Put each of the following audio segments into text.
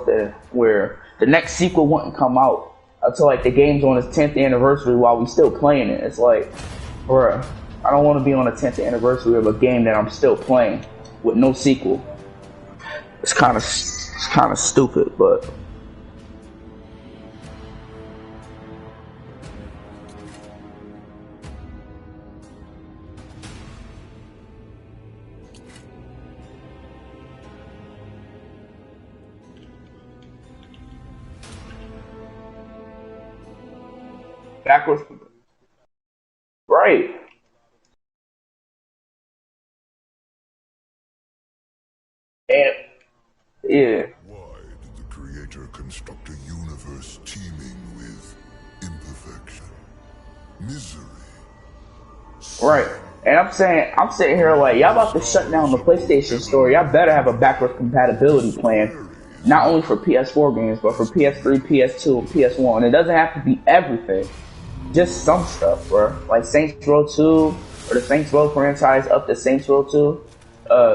there where the next sequel wouldn't come out until like the game's on its 10th anniversary while we still playing it. It's like, bruh, I don't want to be on the 10th anniversary of a game that I'm still playing with no sequel. It's kind of stupid, but. Backwards, right? And yeah, Why did the Creator construct a universe teeming with imperfection, misery? right. And I'm sitting here like, y'all about to shut down the PlayStation Store. Y'all better have a backwards compatibility plan, not only for PS4 games, but for PS3, PS2, and PS1. It doesn't have to be everything, just some stuff, bro. Like Saints Row 2, or the Saints Row franchise up to Saints Row 2.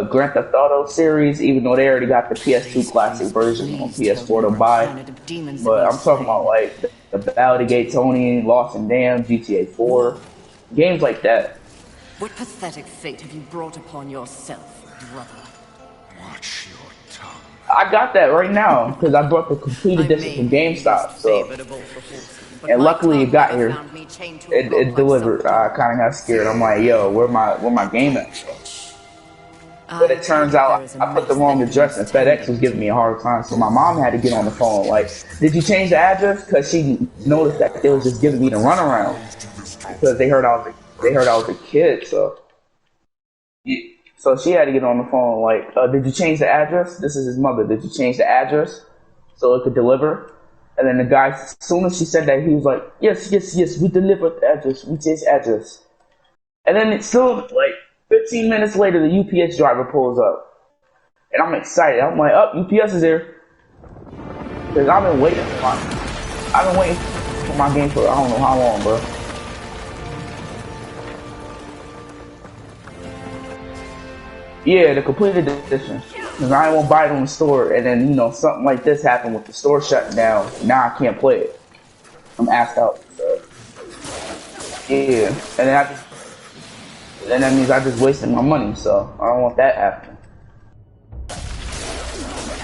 Grand Theft Auto series, even though they already got the PS2 classic version on PS4 to buy. But I'm talking about like the Ballad of Gay Tony, Lost and Damned, GTA 4, games like that. What pathetic fate have you brought upon yourself, brother? Watch your tongue. I got that right now because I brought the complete edition from GameStop. So, and luckily it got here. It delivered. I kind of got scared. I'm like, yo, where my game at? But it turns out I put the wrong address and FedEx was giving me a hard time. So my mom had to get on the phone. Like, did you change the address? Because she noticed that they was just giving me the runaround because they heard I was a kid. So she had to get on the phone. Like, did you change the address? This is his mother. Did you change the address so it could deliver? And then the guy, as soon as she said that, he was like, yes, we delivered the address. We changed the address. And then it's still like 15 minutes later, the UPS driver pulls up. And I'm excited. I'm like, UPS is here. Because I've been waiting for my game for I don't know how long, bro. Yeah, the completed edition. Because I didn't want to buy it on the store. And then, something like this happened with the store shutting down. Now I can't play it. I'm asked out. So. Yeah. And then that means I just wasted my money, so I don't want that happening.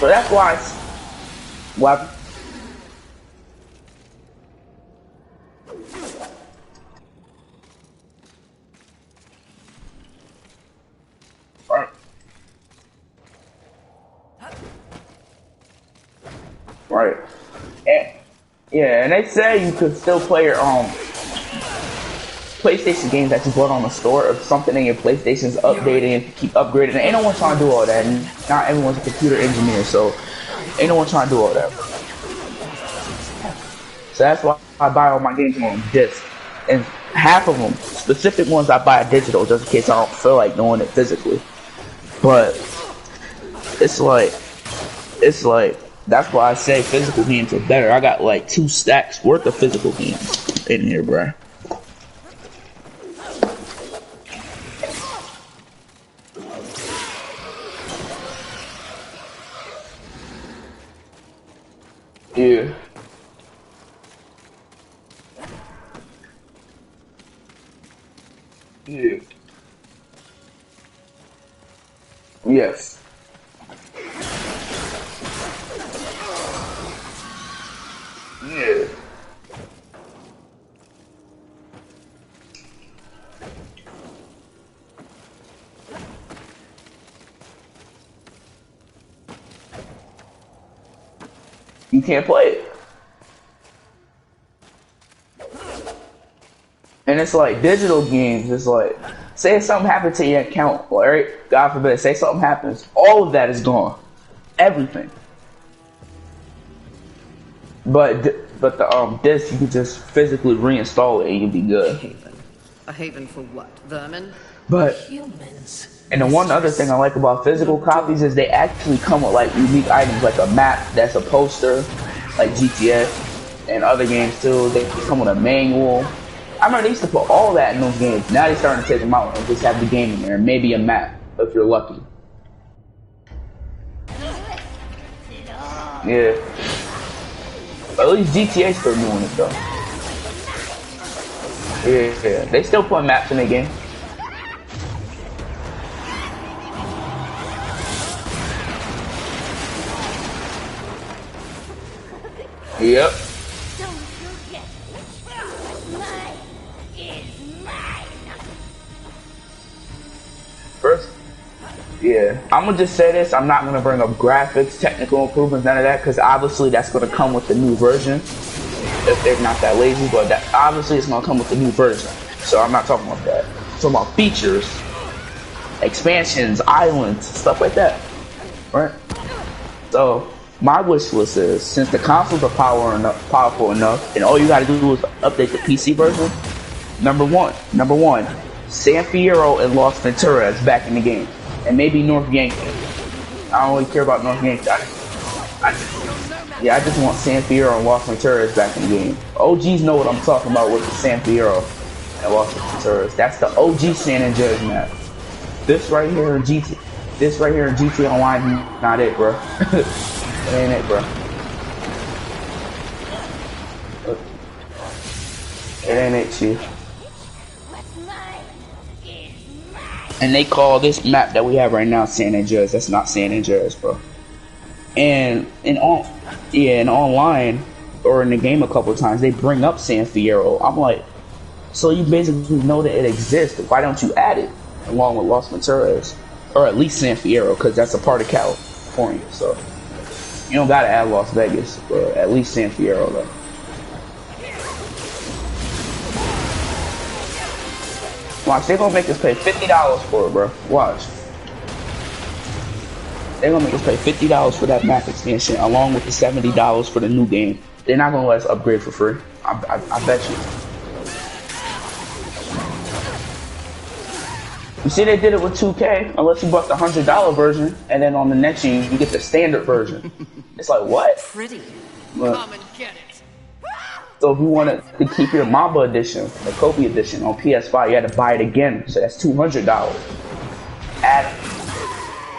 So that's why Right. And they say you could still play your PlayStation games that you bought on the store, or something in your PlayStation's updating and keep upgrading. And ain't no one trying to do all that. And not everyone's a computer engineer, so ain't no one trying to do all that. So that's why I buy all my games on disc. And half of them, specific ones, I buy digital just in case I don't feel like doing it physically. But it's like that's why I say physical games are better. I got like 2 stacks worth of physical games in here, bruh. Yeah. Yeah. Yes. Yeah. You can't play it. And it's like digital games, it's like, say something happened to your account, right? God forbid, say something happens, all of that is gone. Everything. But the disc, you can just physically reinstall it and you'll be good. A haven for what? Vermin? But humans. And the one other thing I like about physical copies is they actually come with like unique items, like a map that's a poster, like GTA and other games too. They come with a manual. I remember they used to put all that in those games. Now they're starting to take them out and just have the game in there, and maybe a map if you're lucky. Yeah. But at least GTA still doing it though. Yeah. They still put maps in the game. Yep. Don't forget, what's mine is mine. First, yeah. I'm gonna just say this. I'm not gonna bring up graphics, technical improvements, none of that, because obviously that's gonna come with the new version. If they're not that lazy, but that obviously it's gonna come with the new version. So I'm not talking about that. I'm talking about features, expansions, islands, stuff like that. Right? So my wish list is, since the consoles are powerful enough, and all you gotta do is update the PC version. Number one, San Fierro and Los Ventura is back in the game, and maybe North Yankee. I don't really care about North Yankee. I just want San Fierro and Los Ventura back in the game. OGs know what I'm talking about with the San Fierro and Los Ventura. That's the OG San Andreas map. This right here in GTA Online, not it, bro. It ain't it, bro. It ain't it, chief. What's mine is mine. And they call this map that we have right now San Andreas. That's not San Andreas, bro. And online or in the game a couple of times they bring up San Fierro. I'm like, so you basically know that it exists. Why don't you add it along with Los Venturas, or at least San Fierro, because that's a part of California. So you don't gotta add Las Vegas, but at least San Fierro though. Watch, they're gonna make us pay $50 for it, bro. Watch. They're gonna make us pay $50 for that map expansion, along with the $70 for the new game. They're not gonna let us upgrade for free. I bet you. You see, they did it with 2K. Unless you bought the $100 version, and then on the next year you get the standard version. It's like, what? Pretty. But, Come and get it. so if you wanted to keep your Mamba edition, the Kobe edition on PS5, you had to buy it again. So that's $200.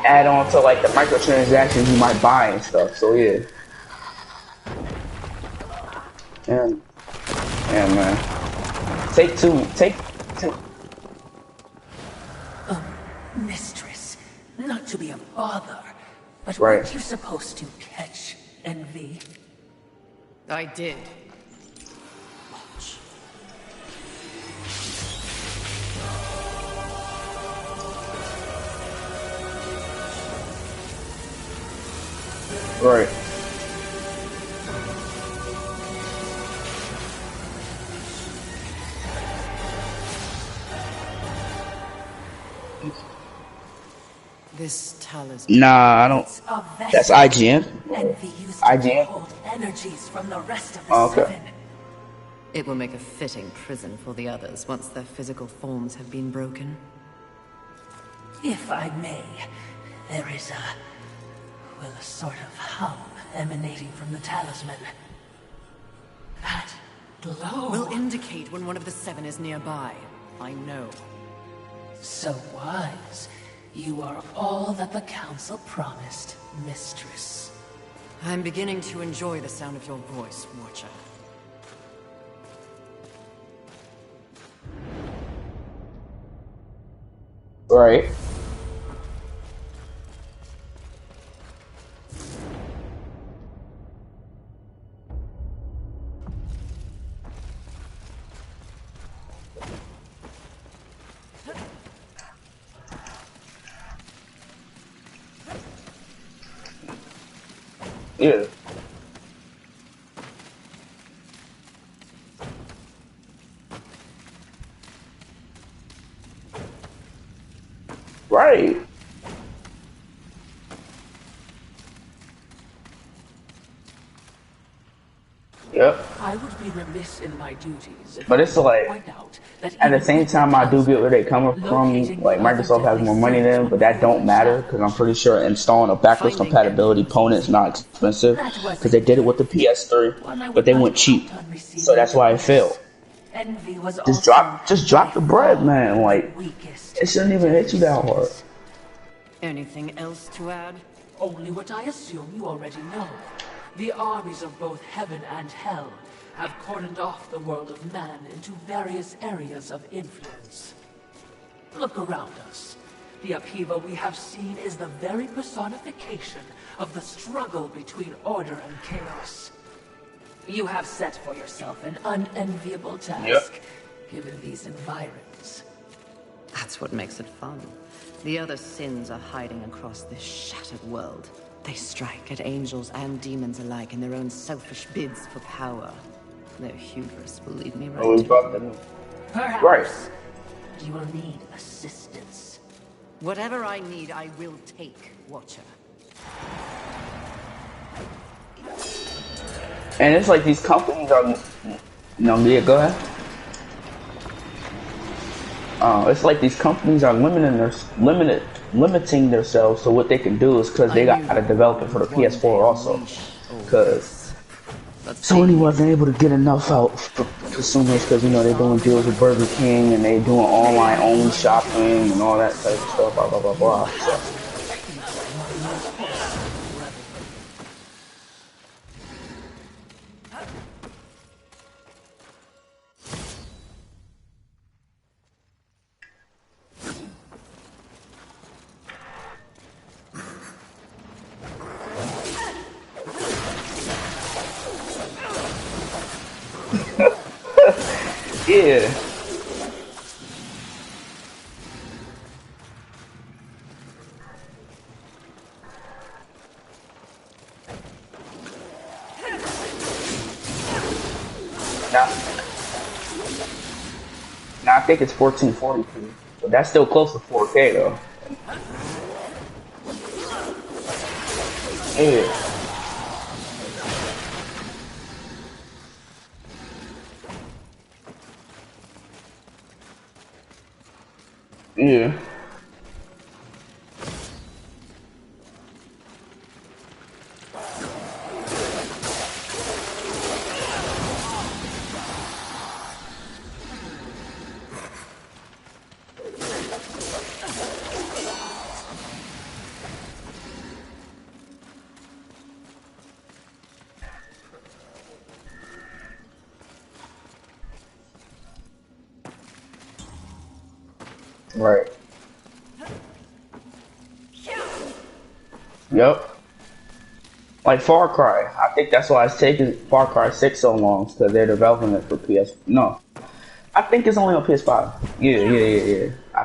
Add on to like the microtransactions you might buy and stuff. So yeah. Yeah, man. Take two. Oh, mistress, not to be a bother, but Right. weren't you supposed to catch Envy? I did. Right. This talisman. Nah, I don't. It's a vessel. That's IGN. Envy used IGN? to hold energies from the rest of the Oh, okay. seven. It will make a fitting prison for the others once their physical forms have been broken. If I may, there is a sort of hum emanating from the talisman. That glow. Will indicate when one of the seven is nearby. I know. So wise. You are all that the council promised, mistress. I'm beginning to enjoy the sound of your voice, Watcher. Right. Yeah. Right. Yep. I would be remiss in my duties if But it's I like, point out that at the even same with time, I do get where they coming locating from. Like, other Microsoft has deadly more money than them, but that don't matter because I'm pretty sure installing a backwards Finding compatibility opponent is not expensive because they did it with the PS3, but they went cheap, so that's why it failed. Envy was Just also drop the bread, man. Like, weakest. it shouldn't even hit you that hard. Anything else to add? Only what I assume you already know. The armies of both heaven and hell have cordoned off the world of man into various areas of influence. Look around us. The upheaval we have seen is the very personification of the struggle between order and chaos. You have set for yourself an unenviable task, given these environs. That's what makes it fun. The other sins are hiding across this shattered world. They strike at angels and demons alike in their own selfish bids for power. Their hubris will lead me right Always to about it. them. Perhaps Right. you will need assistance. Whatever I need, I will take, Watcher. And it's like these companies are, no, yeah, go ahead. It's like these companies are limiting themselves to what they can do is because they got to develop it for the PS4 also. Because Sony wasn't able to get enough out for consumers because, you know, they're doing deals with Burger King and they doing online only shopping and all that type of stuff, blah, blah, blah, blah. So. Yeah. Now I think it's 1440p, but that's still close to 4K though. Yeah. Yeah. Right. Yep. Like Far Cry. I think that's why it's taking Far Cry 6 so long, because they're developing it for PS. No. I think it's only on PS5. Yeah. I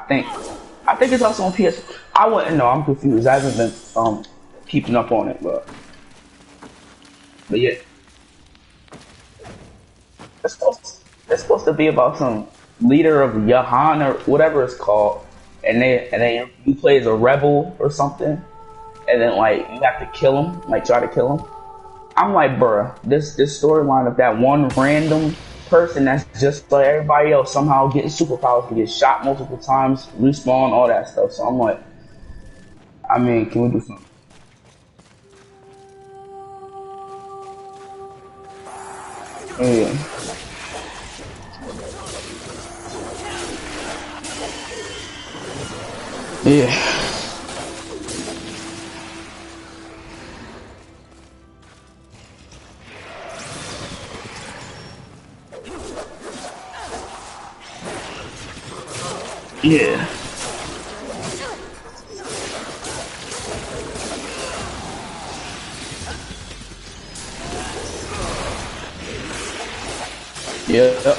think it's also on PS. I wouldn't know. I'm confused. I haven't been keeping up on it, but yeah. It's supposed to be about some leader of Yahan or whatever it's called, and they you play as a rebel or something, and then like you have to kill him, like try to kill him. I'm like, bruh, this storyline of that one random person that's just like everybody else somehow getting superpowers to get shot multiple times, respawn, all that stuff. So I'm like, I mean, can we do something? Yeah. Yeah. Yeah. Yeah.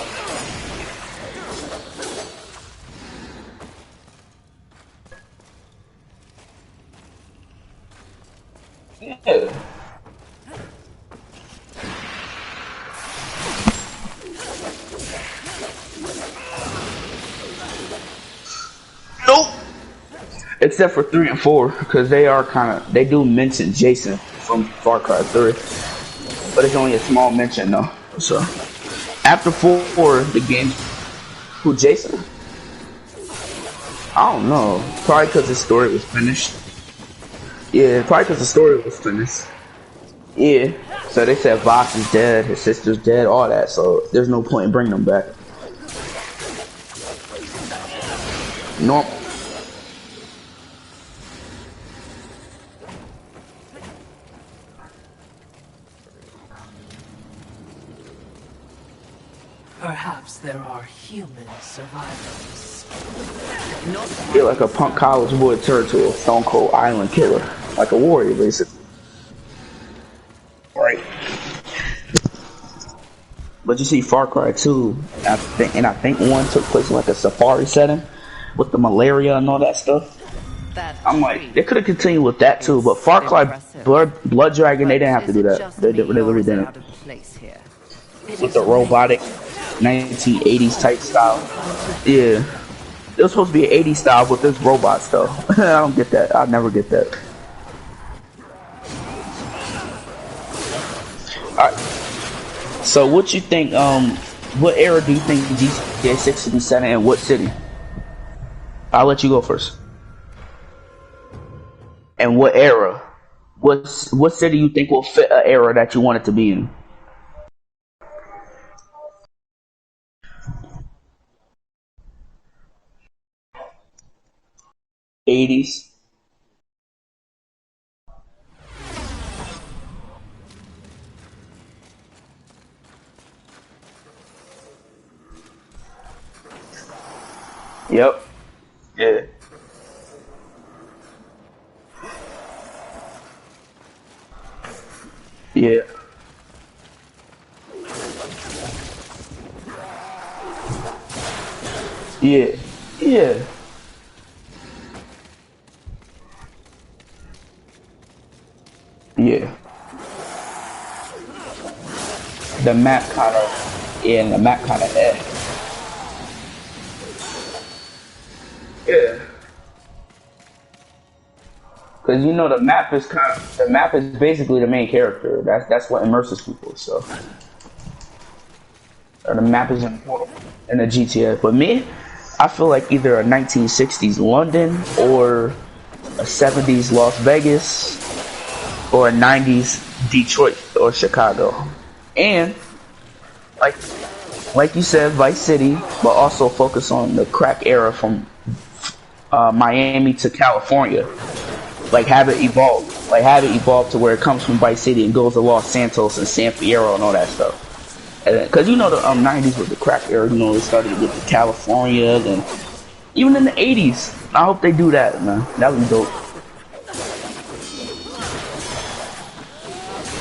Yeah. Nope. Except for 3 and 4, because they do mention Jason from Far Cry 3, but it's only a small mention though. So after 4, the game, who Jason? I don't know. Probably because the story was finished. Yeah, probably because the story was finished. Yeah. So they said Vox is dead, his sister's dead, all that. So there's no point in bringing them back. Nope. Perhaps there are human survivors. You're like a punk college boy turned to a stone cold island killer, like a warrior, basically. Right. But you see Far Cry 2, I think one took place in like a safari setting with the malaria and all that stuff. I'm like, they could have continued with that too, but Far Cry Blood Dragon, they didn't have to do that. They really didn't. With the robotic 1980s type style. Yeah. It was supposed to be an 80s style, but there's robots though. I don't get that. I'll never get that. Alright. So what you think, what era do you think GTA 6 should be set in, and what city? I'll let you go first. And what era? What city you think will fit an era that you want it to be in? '80s. Yep. Yeah. Yeah. Yeah. Yeah. Yeah. The map kind of, yeah, and the map kind of, yeah. Because you know the map is basically the main character. That's what immerses people. So, or the map is important in the GTA. But me, I feel like either a 1960s London or a 70s Las Vegas or a 90s Detroit or Chicago. And like you said, Vice City, but also focus on the crack era from Miami to California. Like have it evolve to where it comes from Vice City and goes to Los Santos and San Fierro and all that stuff. Because you know the 90s was the crack era. You know, it started with the California, and even in the 80s. I hope they do that, man. That would be dope.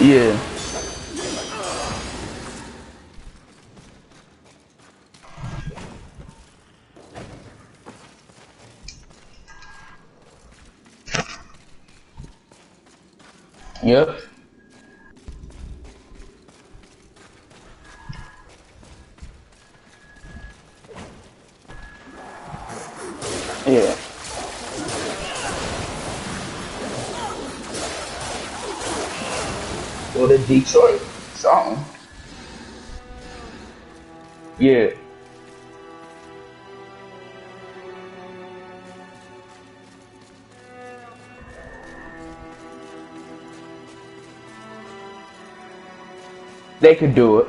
Yeah. Yep. Yeah. Go to Detroit. Something. Yeah. They could do it.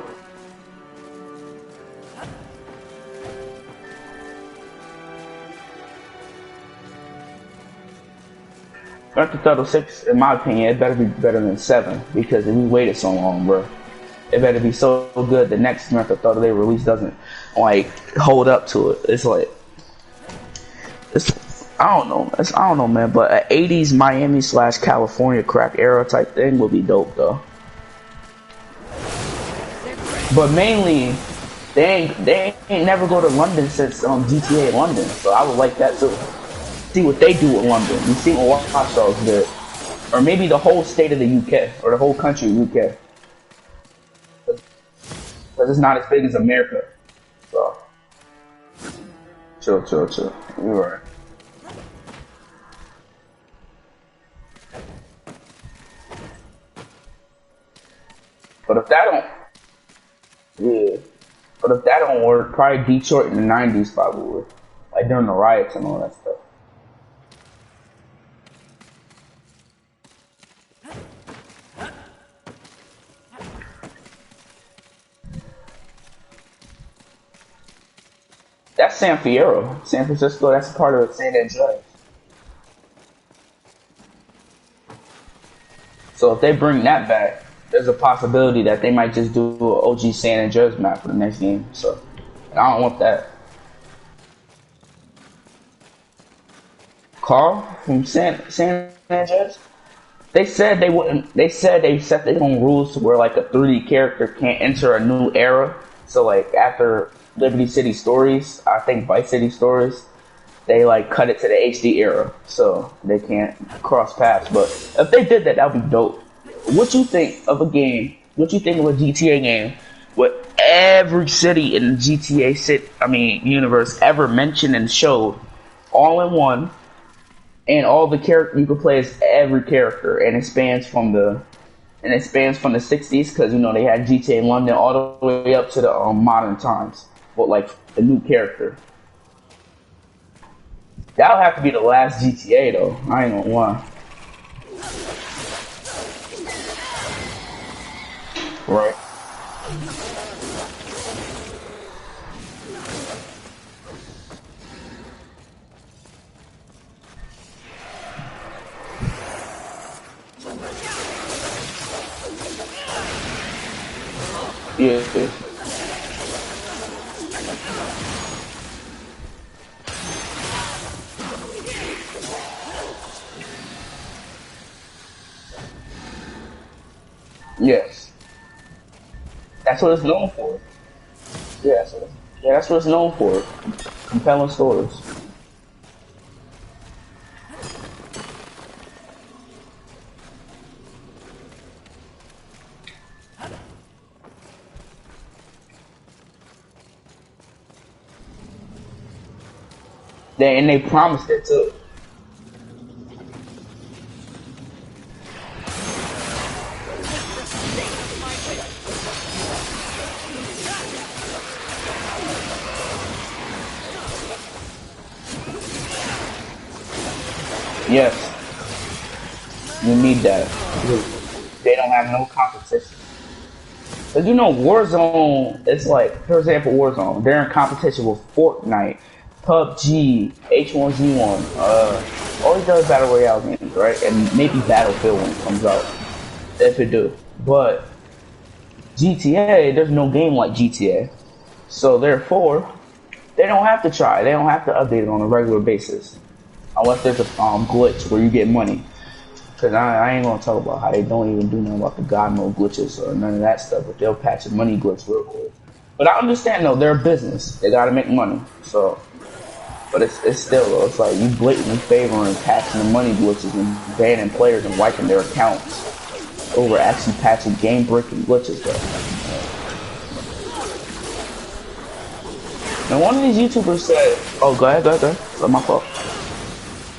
Grand Theft Auto 6, in my opinion, it better be better than 7 because we waited so long, bro. It better be so good the next Grand Theft Auto they release doesn't like hold up to it. It's like I don't know, man. But an 80s Miami / California crack era type thing would be dope, though. But mainly, they ain't never go to London since GTA London, so I would like that too. See what they do with London. You see what Watch Dogs did, or maybe the whole state of the UK or the whole country UK, because it's not as big as America. So, chill. You're right. But if that don't, yeah. But if that don't work, probably Detroit in the 90s probably would, like during the riots and all that stuff. That's San Fierro, San Francisco. That's part of San Andreas. So if they bring that back, there's a possibility that they might just do an OG San Andreas map for the next game. So I don't want that. Carl from San Andreas. They said they wouldn't. They said they set their own rules to where like a 3D character can't enter a new era. So like after Liberty City Stories, I think Vice City Stories, they like cut it to the HD era, so they can't cross paths. But if they did that, that'd be dope. What you think of a game? What you think of a GTA game with every city in the GTA universe ever mentioned and showed, all in one? And all the character you can play as every character, and it spans from the 60s, because you know they had GTA London all the way up to the modern times, but like the new character. That'll have to be the last GTA though. I ain't gonna lie. Right. Yeah. Yes. That's what it's known for. Yeah, that's what it's known for. Compelling stories. And they promised it too. Yes. You need that. They don't have no competition. Cause you know Warzone, it's like, for example, Warzone, they're in competition with Fortnite, PUBG, H1Z1, all these other Battle Royale games, right? And maybe Battlefield when it comes out, if it do. But GTA, there's no game like GTA. So therefore, they don't have to try. They don't have to update it on a regular basis. Unless there's a glitch where you get money. Cause I ain't gonna talk about how they don't even do nothing about the God mode glitches or none of that stuff, but they'll patch a money glitch real quick. But I understand though, they're a business. They gotta make money. So, but it's still though, it's like you blatantly favoring patching the money glitches and banning players and wiping their accounts over actually patching game breaking glitches though. Now one of these YouTubers said, oh go ahead. It's my fault.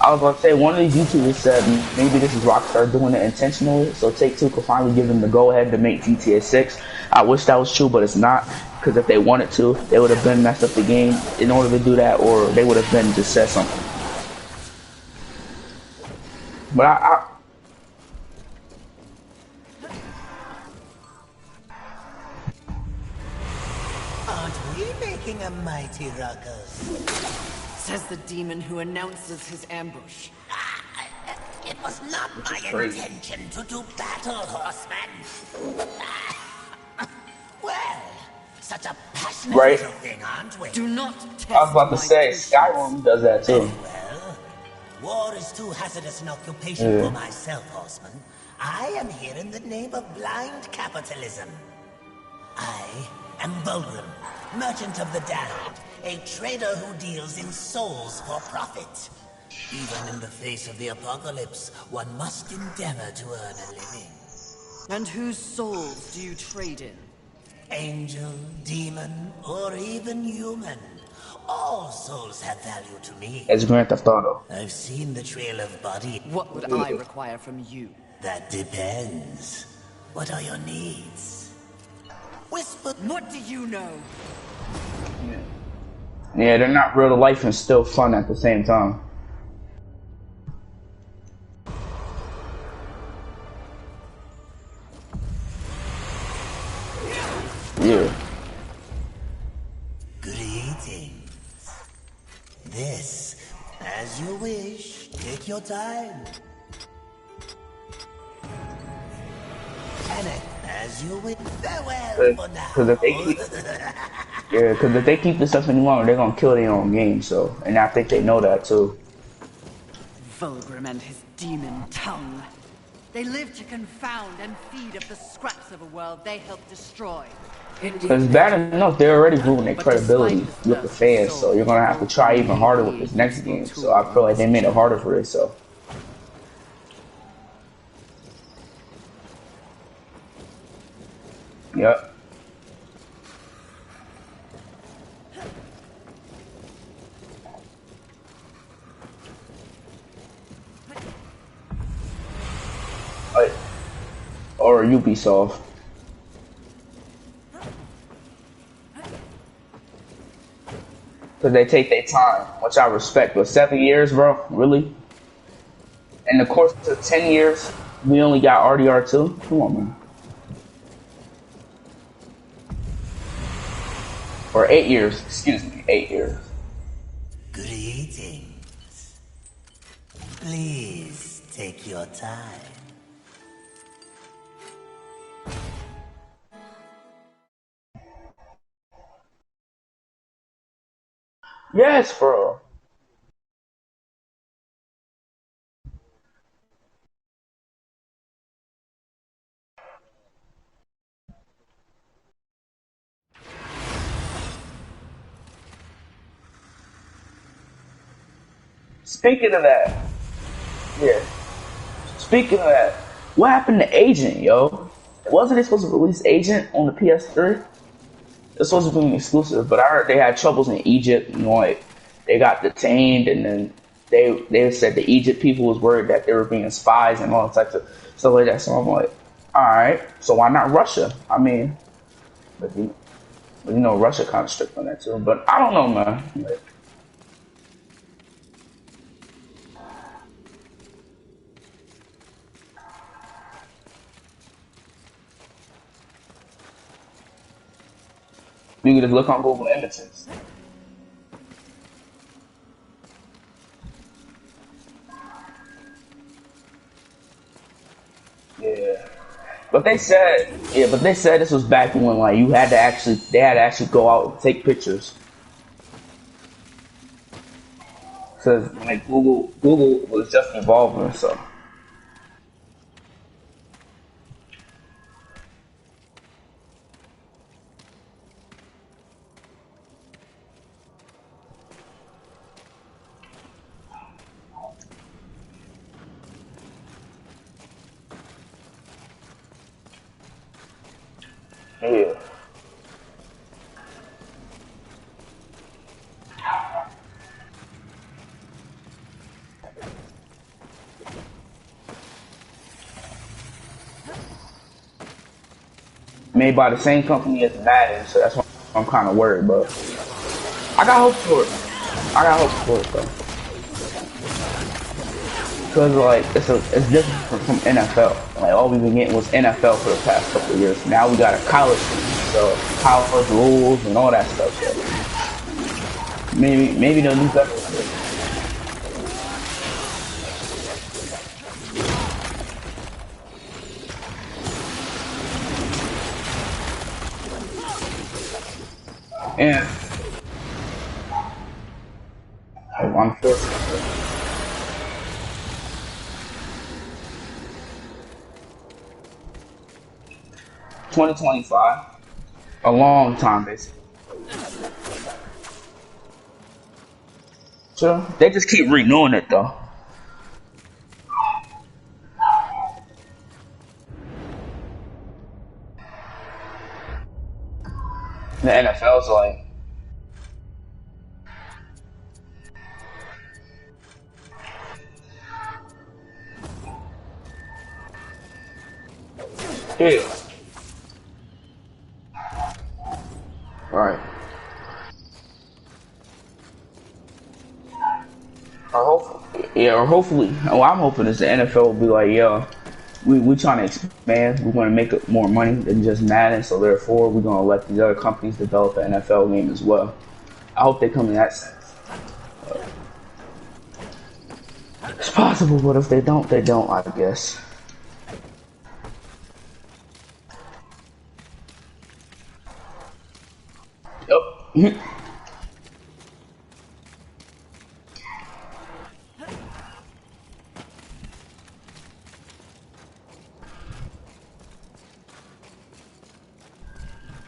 I was about to say, one of these YouTubers said maybe this is Rockstar doing it intentionally, so Take-Two could finally give them the go-ahead to make GTA 6. I wish that was true, but it's not, because if they wanted to, they would have been messed up the game in order to do that, or they would have been just said something. But Aren't we making a mighty ruckus? Says the demon who announces his ambush. It was not my intention to do battle, horseman. Well, such a passionate little thing, aren't we? Do not test I was about to say, Skyrim does that too. Well, war is too hazardous an occupation for myself, horseman. I am here in the name of blind capitalism. I am Vulgrim, merchant of the damned. A trader who deals in souls for profit. Even in the face of the apocalypse, one must endeavor to earn a living. And whose souls do you trade in? Angel, demon, or even human. All souls have value to me. As Grand Theft Auto. I've seen the trail of body. What would I require from you? That depends. What are your needs? Whisper. What do you know? Yeah, they're not real to life and still fun at the same time. Yeah. Greetings. This, as you wish. Take your time. Kenneth you in farewell for now. Because if they keep, yeah, because if they keep this up any longer, they're gonna kill their own game. So, and I think they know that too. Vulgrim and his demon tongue. They live to confound and feed up the scraps of a world they helped destroy. It's bad enough they're already ruining their credibility with the fans, so you're gonna have to try even harder with this next game. So I feel like they made it harder for it. So. Yep. Or Ubisoft. Because they take their time, which I respect. But 7 years, bro? Really? In the course of 10 years, we only got RDR2? Come on, man. Or 8 years, excuse me, 8 years. Greetings. Please take your time. Yes, bro. Speaking of that, yeah. Speaking of that, what happened to Agent, yo? Wasn't they supposed to release Agent on the PS3? It's supposed to be an exclusive, but I heard they had troubles in Egypt. You know, like they got detained, and then they said the Egypt people was worried that they were being spies and all types of stuff like that. So I'm like, all right, so why not Russia? I mean, but you know, Russia kind of strict on that too. But I don't know, man. Like, you can just look on Google Images. Yeah. But they said this was back when like they had to actually go out and take pictures. Cause like Google was just evolving, so. Yeah. Made by the same company as Madden, so that's why I'm kind of worried, but I got hope for it. I got hope for it though, because like it's different from NFL. Like all we've been getting was NFL for the past couple of years. Now we got a college team, so college rules and all that stuff. So maybe they'll do better. And unfortunately, 2025, a long time basically. So they just keep renewing it though. The NFL's like, yeah, right. Or hopefully, what I'm hoping is the NFL will be like, yo, we trying to expand. We want to make more money than just Madden, so therefore we're gonna let these other companies develop an NFL game as well. I hope they come in that sense. It's possible, but if they don't, I guess.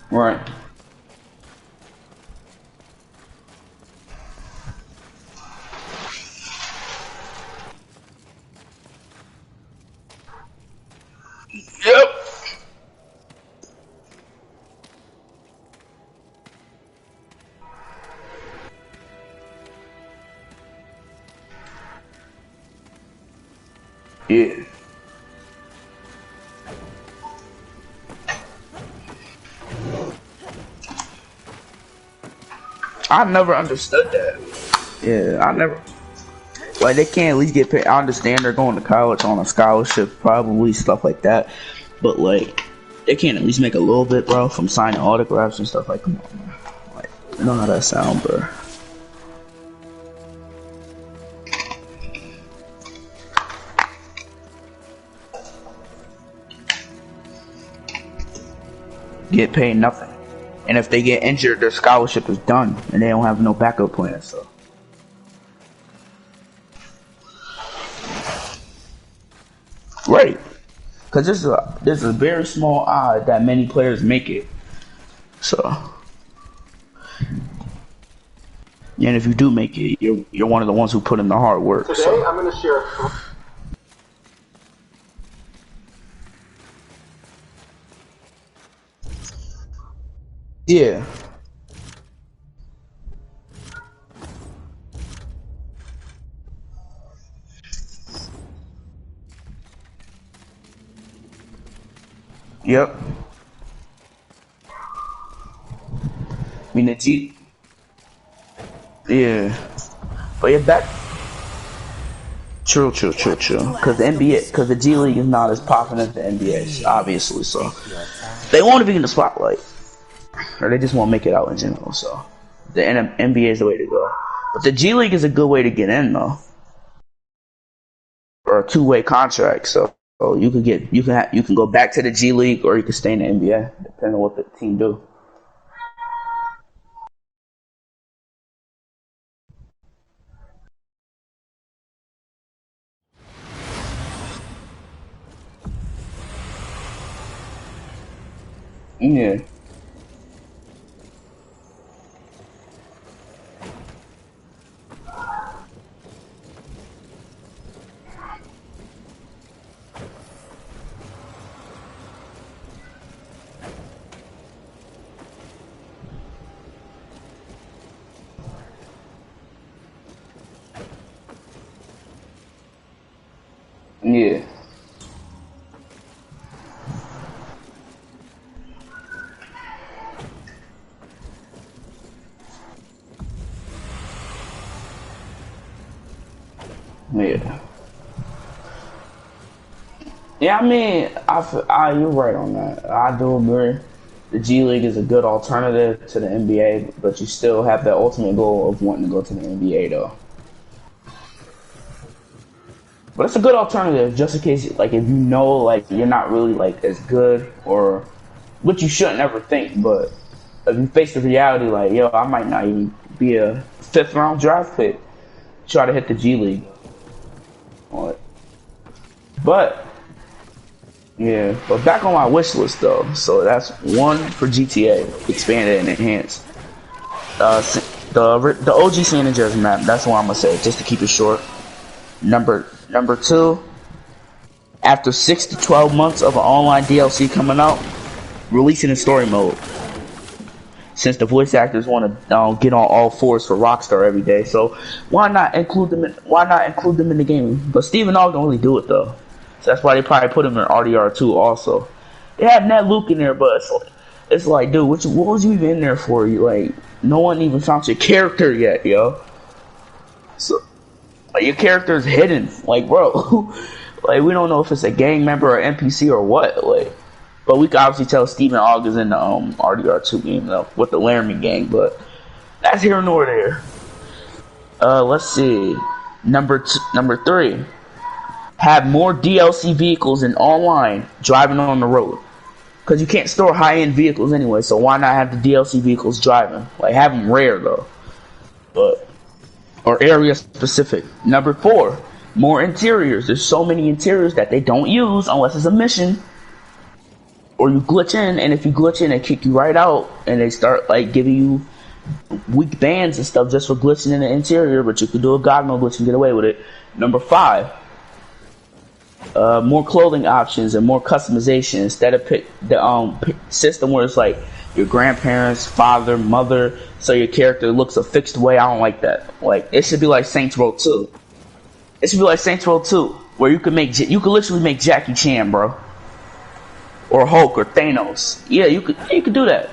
Right. Yep. Yeah. I never understood that. Yeah, I never. Like, they can't at least get paid. I understand they're going to college on a scholarship, probably, stuff like that. But, like, they can't at least make a little bit, bro, from signing autographs and stuff. Like, come on, man. Like, you know how that sound, bro. Get paid nothing. And if they get injured, their scholarship is done. And they don't have no backup plan, so. Right. Because there's a very small odd that many players make it. So. And if you do make it, you're one of the ones who put in the hard work. Today, so. I'm going to share... Yeah. Yep. I mean, the G. Yeah. But yeah, back. True. Because the NBA, because the G League is not as popping as the NBA, obviously. So they want to be in the spotlight, or they just won't make it out in general. So the NBA is the way to go. But the G League is a good way to get in, though, or a two-way contract. So you can go back to the G League, or you can stay in the NBA, depending on what the team do. Yeah. Yeah. Yeah. Yeah, I mean, you're right on that. I do agree. The G League is a good alternative to the NBA, but you still have that ultimate goal of wanting to go to the NBA, though. But it's a good alternative, just in case, like, if you know, like, you're not really, like, as good, or, which you shouldn't ever think, but if you face the reality, like, yo, I might not even be a 5th round draft pick, try to hit the G League. But, yeah, but back on my wish list, though. So that's 1 for GTA, expanded and enhanced. The OG San Andreas map, that's what I'm going to say, just to keep it short. Number 2, after 6 to 12 months of an online DLC coming out, releasing in story mode. Since the voice actors want to get on all fours for Rockstar every day, so why not include them in the game? But Stephen Ogg don't really do it though, so that's why they probably put him in RDR2 also. They have Ned Luke in there, but it's like, dude, what was you even in there for? You like, no one even found your character yet, yo. So like, your character is hidden, like, bro. Like, we don't know if it's a gang member or NPC or what, like. But we can obviously tell Stephen Ogg is in the RDR2 game, though, with the Laramie gang, but that's here nor there. Let's see. Number 3. Have more DLC vehicles in online driving on the road. Because you can't store high-end vehicles anyway, so why not have the DLC vehicles driving? Like, have them rare, though. But, or area specific. Number 4, more interiors. There's so many interiors that they don't use unless it's a mission. Or you glitch in, and if you glitch in, they kick you right out, and they start, like, giving you weak bans and stuff just for glitching in the interior, but you can do a god mode glitch and get away with it. Number 5, more clothing options and more customization instead of the system where it's like your grandparents, father, mother, so your character looks a fixed way. I don't like that. Like, it should be like Saints Row 2. It should be like Saints Row 2, where you could literally make Jackie Chan, bro, or Hulk or Thanos. Yeah, you could do that.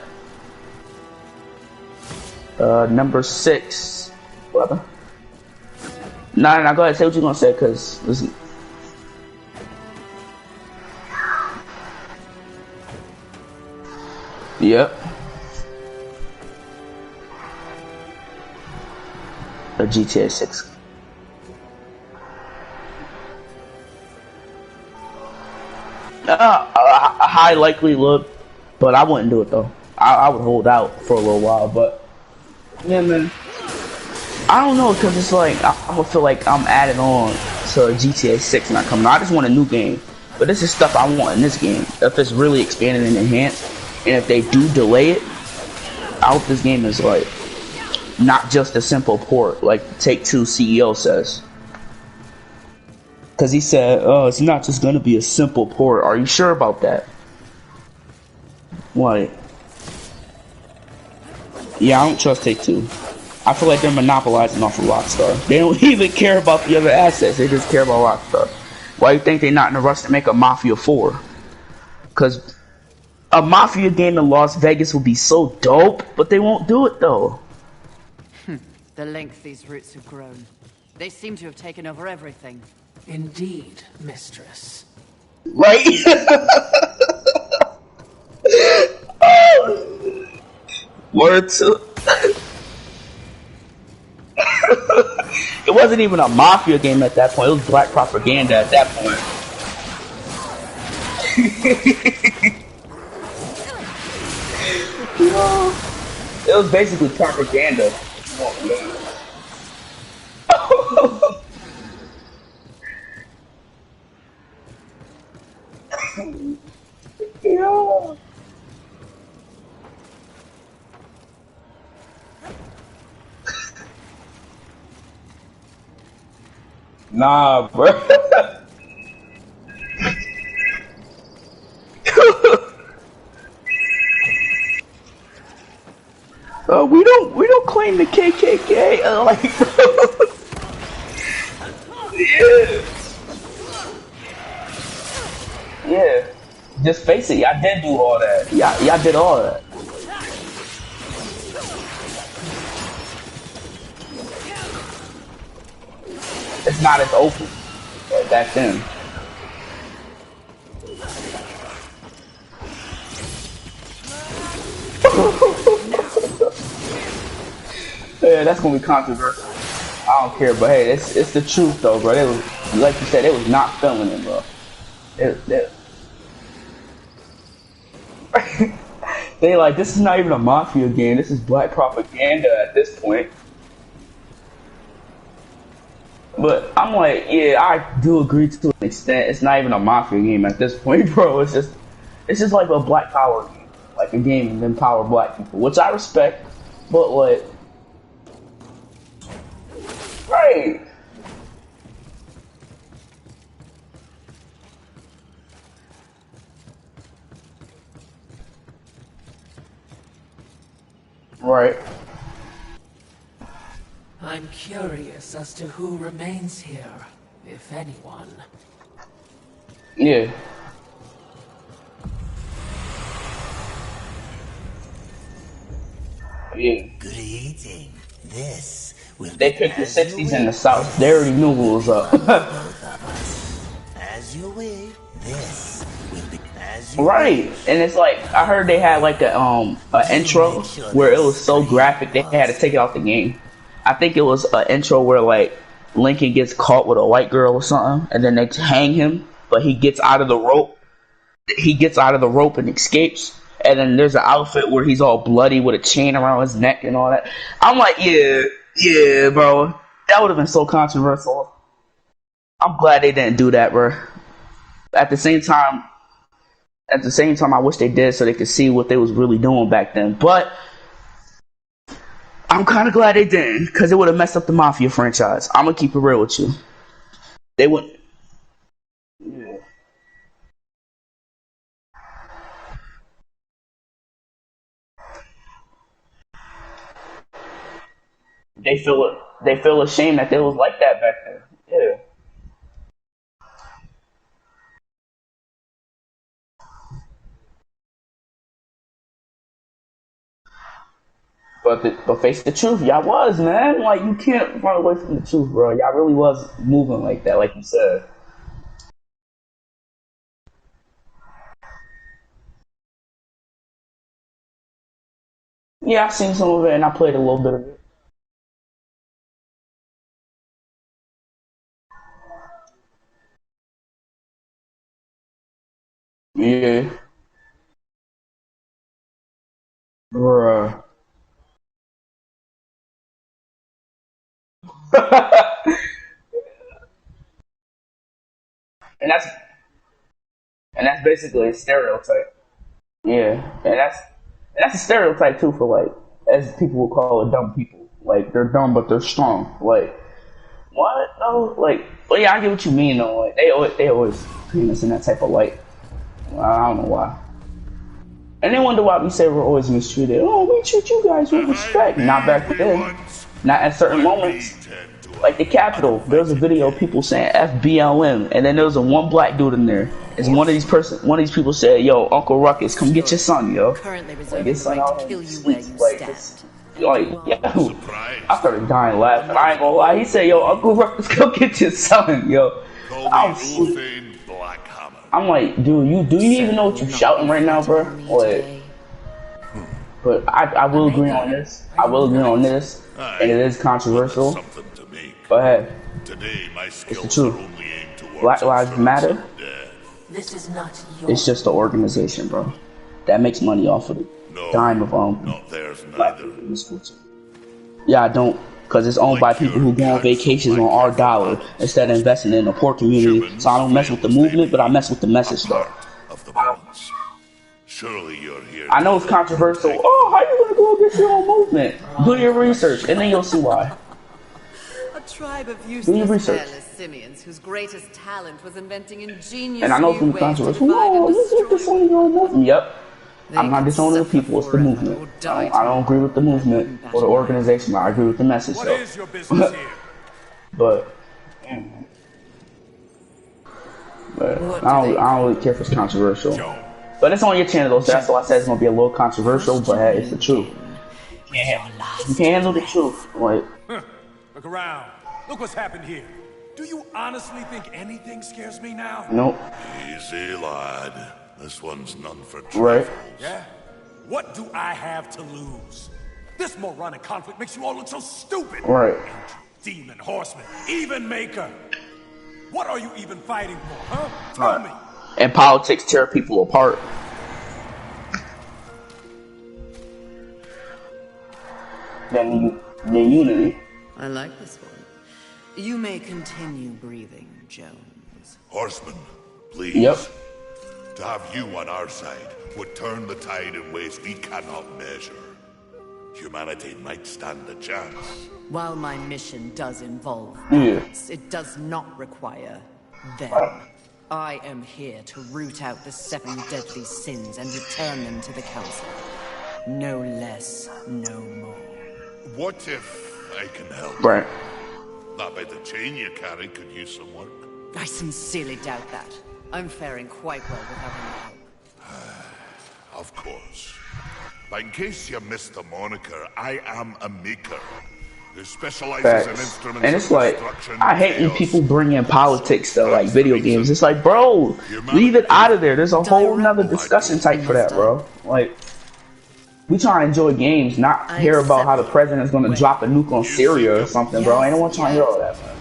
Number 6. What? Nah, go ahead. Say what you're gonna say, cause listen. Yep. A GTA 6. A high likelihood, but I wouldn't do it though. I would hold out for a little while, but yeah, man. I don't know, because it's like I'm gonna feel like I'm adding on to GTA 6 not coming. I just want a new game, but this is stuff I want in this game. If it's really expanded and enhanced, and if they do delay it, I hope this game is like not just a simple port, like Take-Two CEO says. Because he said, "Oh, it's not just gonna be a simple port." Are you sure about that? What? Yeah, I don't trust Take-Two. I feel like they're monopolizing off of Rockstar. They don't even care about the other assets. They just care about Rockstar. Why do you think they're not in a rush to make a Mafia 4? Because a Mafia game in Las Vegas would be so dope, but they won't do it though. The length these roots have grown. They seem to have taken over everything. Indeed, mistress. Right? Word to... It wasn't even a Mafia game at that point. It was black propaganda at that point. It was basically propaganda. Yeah. Nah, bro. We don't claim the KKK. Like, yeah. Just face it, y'all did do all that. Y'all did all that. It's not as open back then. Yeah, that's gonna be controversial. I don't care, but hey, it's the truth though, bro. It was, like you said, it was not filming it, bro. They like, this is not even a Mafia game. This is black propaganda at this point. But I'm like, yeah, I do agree to an extent. It's not even a Mafia game at this point, bro. It's just like a Black Power game, like a game that empower black people, which I respect. But like, right? Right. I'm curious as to who remains here, if anyone. Yeah. Yeah. Good eating. This will They be picked the as you 60s in the wish. South. They already knew who was up. Both of us. As you wish. This will be as you Right. wish. And it's like, I heard they had like a intro where it was so graphic they had to take it off the game. I think it was an intro where like Lincoln ggets caught with a white girl or something, and then they hang him, but he gets out of the rope he gets out of the rope and escapes. And then there's an outfit where he's all bloody with a chain around his neck and all that. I'm like, yeah, bro. That would have been so controversial. I'm glad they didn't do that, bro. At the same time, I wish they did so they could see what they was really doing back then. But I'm kind of glad they didn't, because it would have messed up the Mafia franchise. I'm gonna keep it real with you. They wouldn't. Yeah. They feel ashamed that they was like that back then. Yeah. But face the truth, y'all was, man. Like, you can't run away from the truth, bro. Y'all really was moving like that, like you said. Yeah, I seen some of it and I played a little bit of it. Yeah. Bruh. and that's and that's basically a stereotype. Yeah. And that's a stereotype too for, like, as people would call it, dumb people. Like, they're dumb but they're strong. Like, what? No, like, well, yeah, I get what you mean though. Like, they always paint us in that type of light. I don't know why. And they wonder why we say we're always mistreated. Oh, we treat you guys with respect. Not back then. Not at certain moments. Like the Capitol, there was a video of people saying FBLM, and then there was a one black dude in there. It's one of these people said, "Yo, Uncle Ruckus, come get your son, yo." Currently Like, reserving it's the like, right to kill you where you stand. yo, I started dying laughing. I ain't gonna lie. He said, "Yo, Uncle Ruckus, come get your son, yo." I was sleep. I'm like, dude, do you even know what you're shouting right now, bro? Like, but I will agree on this. I will agree on this, and it is controversial. Go ahead. It's the truth. Black Lives Matter. This is not your. It's just the organization, bro, that makes money off of the dime of black people in this culture. Yeah, I don't, because it's owned by people who go on vacations on our dollar instead of investing in a poor community. So I don't mess with the movement, but I mess with the message though. Surely you're here. I know it's controversial. Oh, how you gonna go against your own movement? Do your research, and then you'll see why. A tribe of your useless, research. careless simians whose greatest talent was inventing ingenious And I know it's new gonna be ways to controversial. divide Oh, and you destroy. disowning your own movement. Yep. They I'm not could disowning the suffer people. It's the forever movement. or die I don't agree with the movement or the organization. But I agree with the message. What though. is your business here? But, I don't really care if it's controversial. But it's on your channel though, so that's why I said it's gonna be a little controversial. But hey, it's the truth. You can't handle the truth. Like, Look around. Look what's happened here. Do you honestly think anything scares me now? nope. Easy, lad. This one's none for Right. trifles. Yeah? What do I have to lose? This moronic conflict makes you all look so stupid. Right. Demon, horseman, even maker. What are you even fighting for, huh? Tell me. And politics tear people apart. Than unity. I like this one. You may continue breathing, Jones. Horseman, please. Yep. To have you on our side would turn the tide in ways we cannot measure. Humanity might stand a chance. While my mission does involve Yeah. balance, it does not require them. I am here to root out the 7 deadly sins and return them to the Council. No less, no more. What if I can help? Right. That bit of chain you carry could use some work. I sincerely doubt that. I'm faring quite well without any help. Of course. But in case you missed the moniker, I am a maker who specializes in Facts. instruments And it's of like, destruction, I hate when chaos. people bring in politics to like video games. It's like, bro, leave it out of there. There's a whole nother discussion type for that, bro. Like, we try to enjoy games, not hear about how the president's gonna drop a nuke on Syria or something, bro. I don't want to hear all that, man.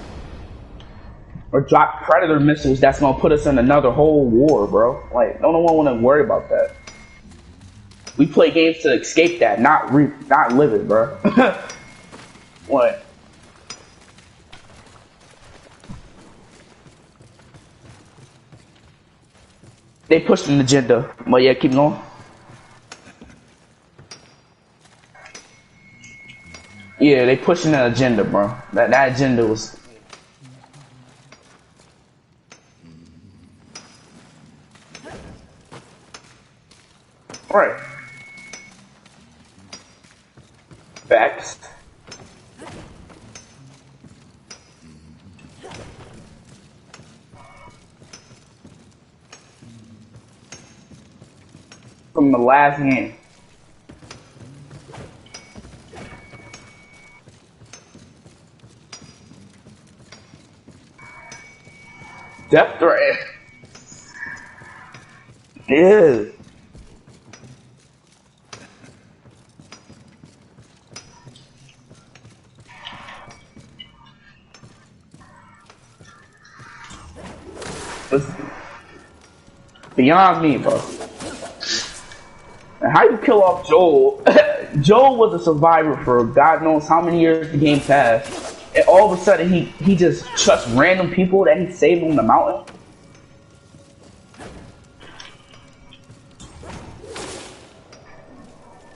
or drop Predator missiles that's gonna put us in another whole war, bro. Like, no one wanna worry about that. We play games to escape that, not live it, bro. What? They pushed an agenda, but yeah, keep going. Yeah, they pushing an agenda, bro. That agenda was. Right. Facts. From the last game. Death threat. Yeah. It's beyond me, bro. And how you kill off Joel? Joel was a survivor for God knows how many years the game passed. And all of a sudden he just trusts random people that he saved on the mountain.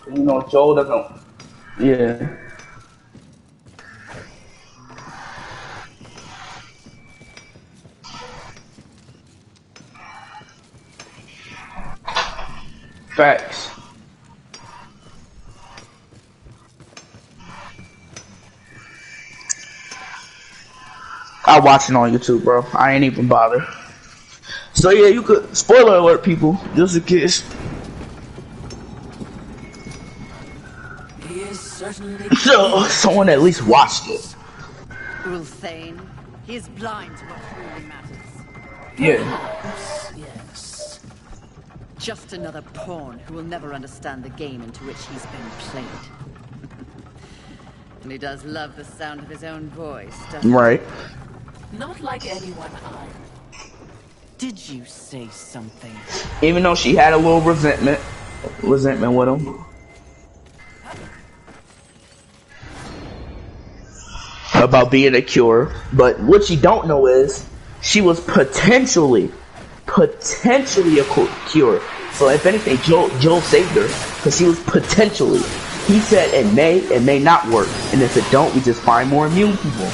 You know, Joel doesn't. Yeah. Facts. I watch it on YouTube, bro. I ain't even bother. So yeah, you could spoiler alert, people, just in case. He is certainly So someone at least watched it. Ulthane, he is blind to what truly matters. Yeah. yes. Just another pawn who will never understand the game into which he's been played. And he does love the sound of his own voice, doesn't he? Right. Not like anyone I. Did you say something? Even though she had a little resentment with him. About being a cure. But what you don't know is she was potentially a cure. So if anything, Joel saved her because she was potentially. He said it may not work, and if it don't, we just find more immune people.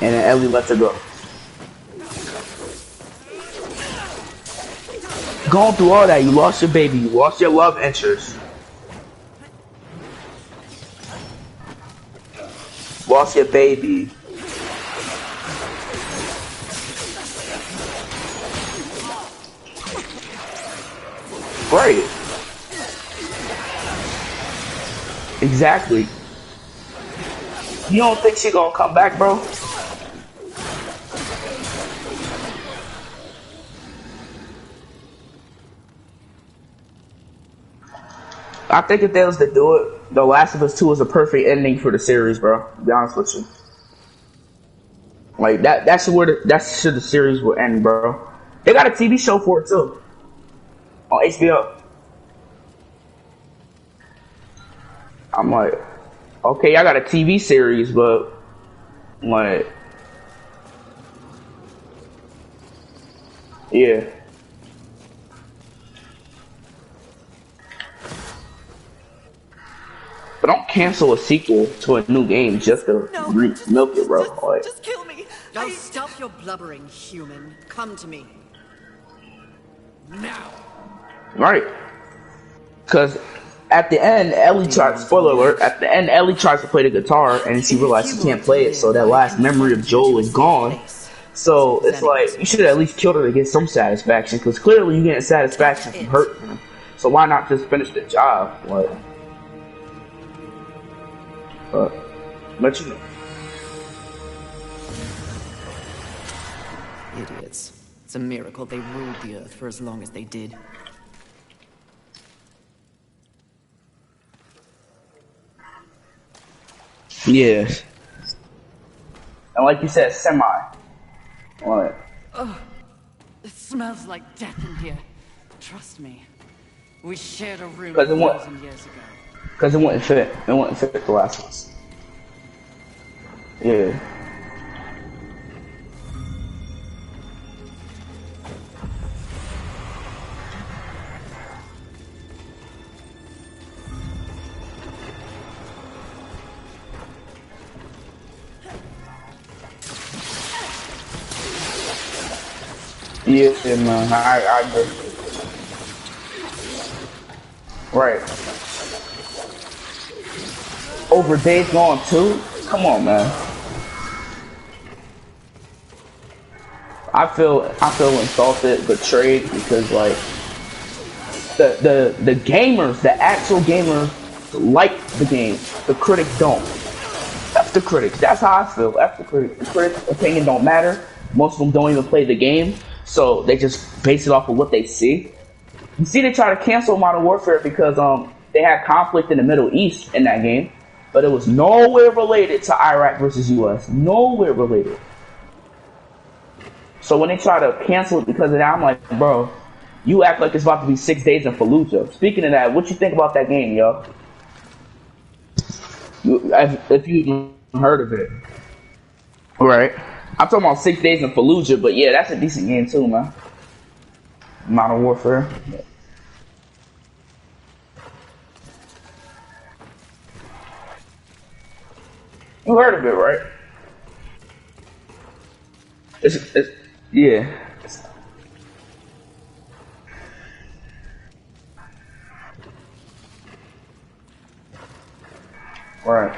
And then Ellie lets her go. Going through all that, you lost your baby, you lost your love interest. Lost your baby. Right. Exactly. You don't think she gonna come back, bro? I think if they was to do it, The Last of Us 2 is a perfect ending for the series, bro. To be honest with you. Like that's where the series will end, bro. They got a TV show for it too. On HBO. I'm like, okay, I got a TV series, but like, yeah. But don't cancel a sequel to a new game just to milk it, bro. Like, Just kill me! Now stop your blubbering, human. Come to me. Now. right. Because at the end, Ellie tries, spoiler alert, at the end, Ellie tries to play the guitar and she realizes she can't play it, so that last memory of Joel is gone. So it's like, you should at least kill her to get some satisfaction, because clearly you're getting satisfaction from hurting him. So why not just finish the job? Like, but you know. Idiots. It's a miracle they ruled the Earth for as long as they did. Yes. And like you said, semi. What? It smells like death in here. Trust me. We shared a room Because it 1,000 years ago. Because it wouldn't fit. It wouldn't fit the last ones. Yeah. Yeah, man. I agree. Right. Over Days Gone 2? Come on, man. I feel insulted, betrayed, because like the gamers, the actual gamers like the game. The critics don't. F the critics. That's how I feel. F the critics. The critics' opinion don't matter. Most of them don't even play the game, so they just base it off of what they see. You see, they try to cancel Modern Warfare because they had conflict in the Middle East in that game, but it was nowhere related to Iraq versus US. Nowhere related. So when they try to cancel it because of that, I'm like, bro, you act like it's about to be 6 days in Fallujah. Speaking of that, what you think about that game, yo? If you even heard of it. Right. I'm talking about 6 days in Fallujah, but yeah, that's a decent game too, man. Modern Warfare. Yeah. You heard of it, right? It's yeah. Right.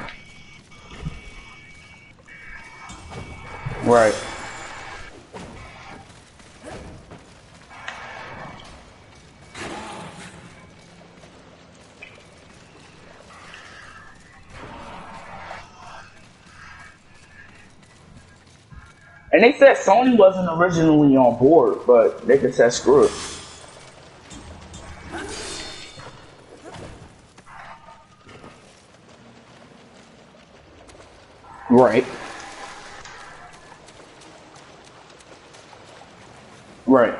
Right. And they said Sony wasn't originally on board, but they just said screw it. Right. Right.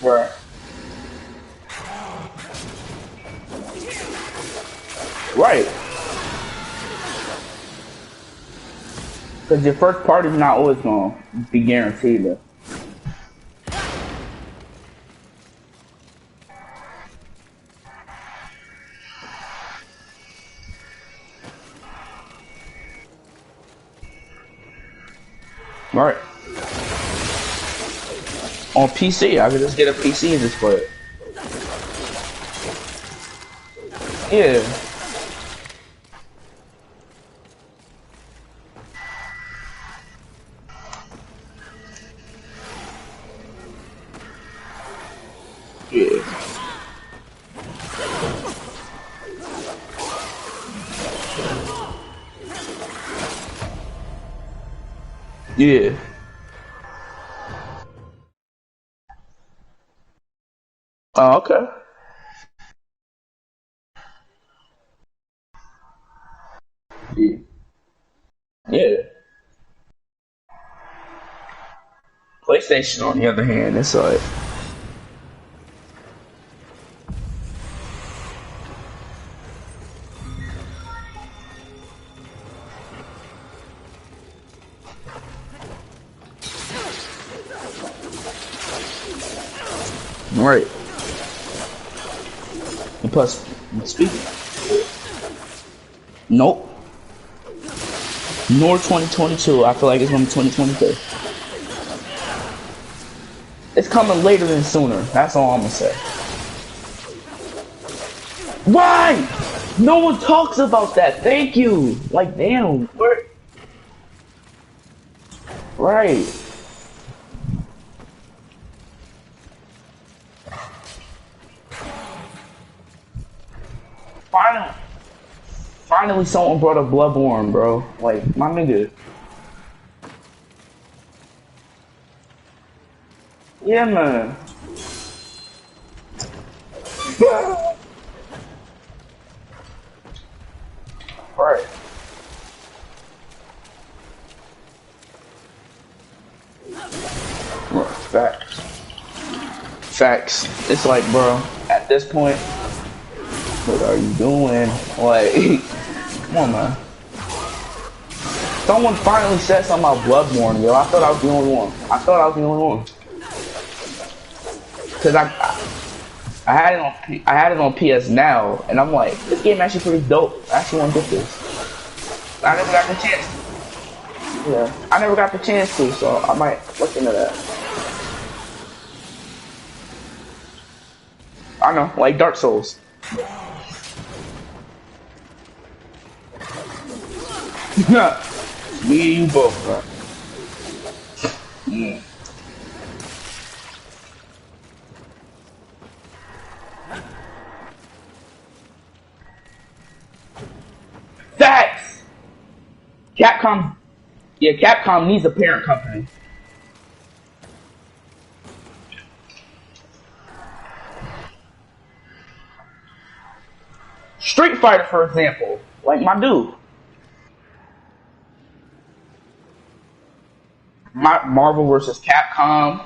Right. Right. Because your first party's not always going to be guaranteed though. Right. On PC, I could just get a PC and just play it. Yeah. Yeah. Yeah. Oh, okay. Yeah. Yeah. PlayStation, on the other hand, it's like, right. And plus, speaking, nope. Nor 2022. I feel like it's gonna be 2023. It's coming later than sooner. That's all I'm gonna say. Why? No one talks about that. Thank you. Like, damn. Where? Right. Finally, finally, someone brought up Bloodborne, bro. Like, my nigga. Yeah, man. Right. Bro, facts. Facts. It's like, bro, at this point, what are you doing? Like, come on, man. Someone finally said something about Bloodborne, yo. I thought I was the only one. Cause I had it on PS Now, and I'm like, this game actually pretty dope. I actually want to get this. I never got the chance. Yeah, I never got the chance to, so I might look into that. I know, like Dark Souls. Me and you both, bro. Yeah. Facts! Capcom. Yeah, Capcom needs a parent company. Street Fighter, for example. Like my dude. Marvel versus Capcom.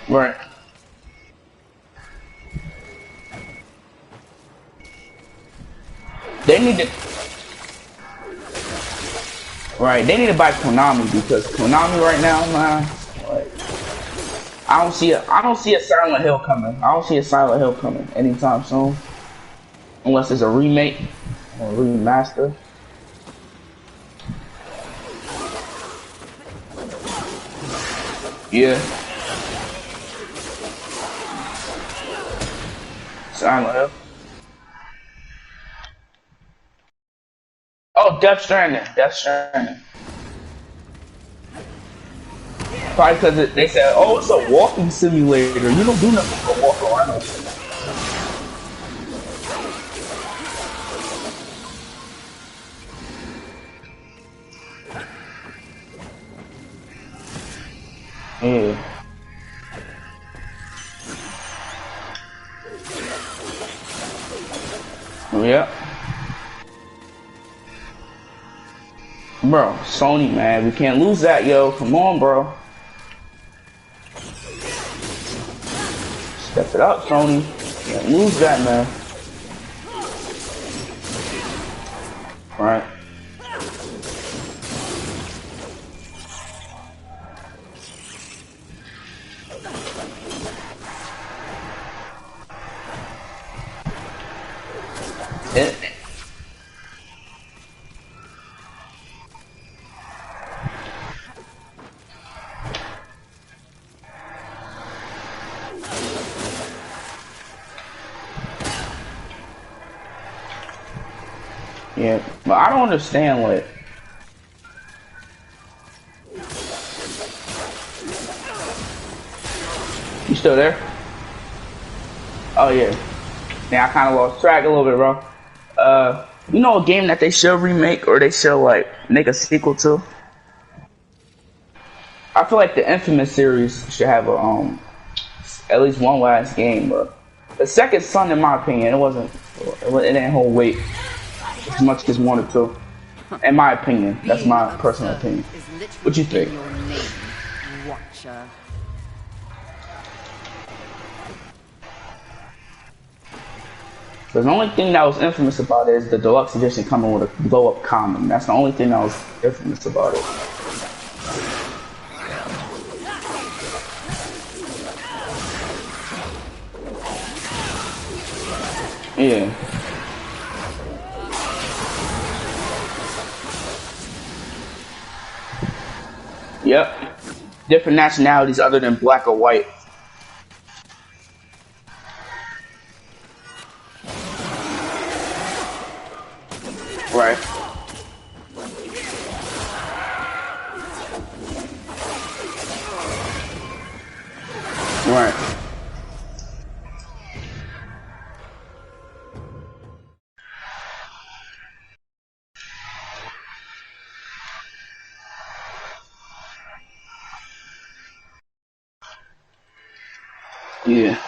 Right. They need to. Right, they need to buy Konami because Konami right now, man. Like, I don't see a Silent Hill coming. I don't see a Silent Hill coming anytime soon, unless it's a remake or a remaster. Yeah. Silent Hill. Oh, Death Stranding. Probably because they said, oh, it's a walking simulator. You don't do nothing but walk around. Yeah. Yep. Bro, Sony, man, we can't lose that, yo. Come on, bro. Step it up, Sony. Can't lose that, man. Right. Yeah, but I don't understand what. You still there? Oh yeah. Yeah, I kind of lost track a little bit, bro. You know a game that they should remake or they should like make a sequel to? I feel like the Infamous series should have a at least one last game, bro. The Second Son, in my opinion, it didn't hold weight as much as one or two. In my opinion, that's my personal opinion. What you think? Watcher. The only thing that was infamous about it is the deluxe edition coming with a blow-up common. That's the only thing that was infamous about it. Yeah. Yep. Different nationalities other than black or white. Right. Right. Yeah.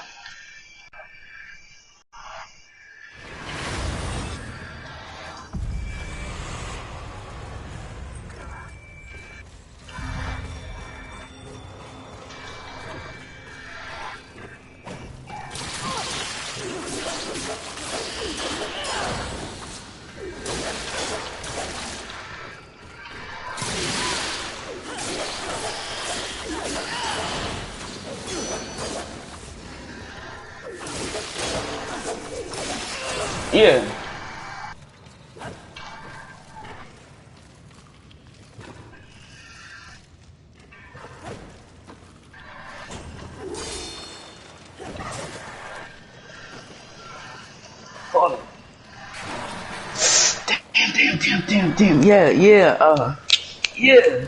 Yeah. Hold on. Damn. Yeah. Yeah.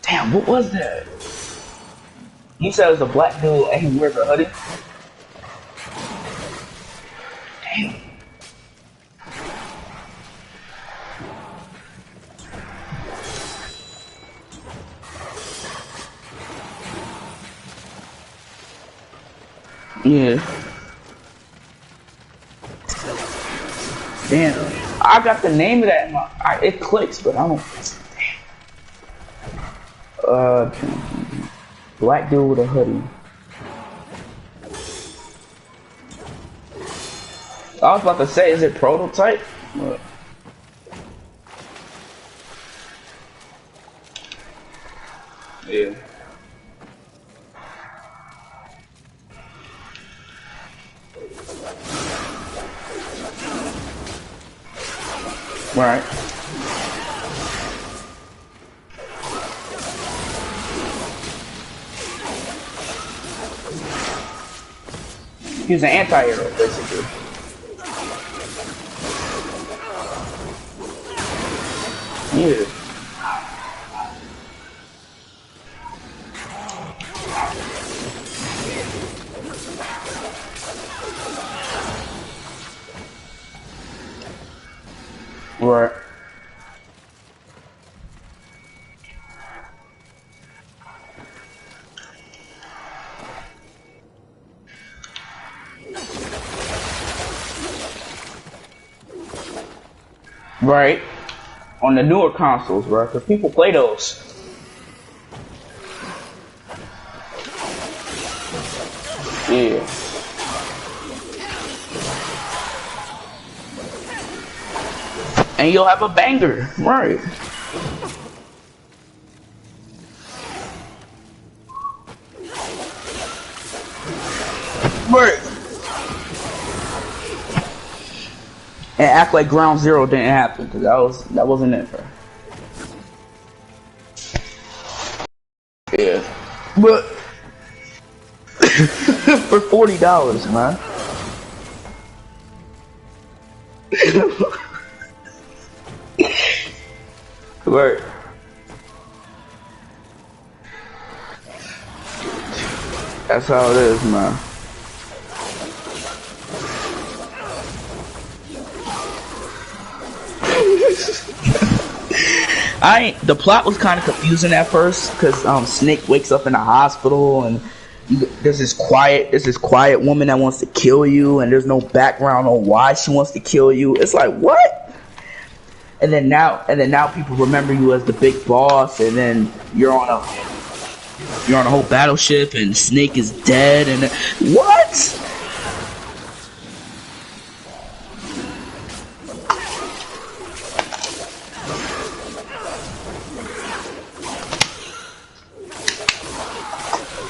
Damn, what was that? You said it was a black dude and he wears a hoodie? Damn. Yeah. Damn. I got the name of that in my, it clicks, but I don't. Black dude with a hoodie. I was about to say, is it Prototype? What? Yeah. Right. He's an anti-hero, basically. Yeah. Right. Right. On the newer consoles, bro, because people play those. Yeah. And you'll have a banger, right? Right. And act like Ground Zero didn't happen, because that wasn't it, bro. Yeah. But for $40, man. Right. That's how it is, man. The plot was kind of confusing at first because Snake wakes up in a hospital and there's this quiet woman that wants to kill you, and there's no background on why she wants to kill you. It's like, what? And then now people remember you as the big boss, and then you're on a whole battleship and Snake is dead, and what?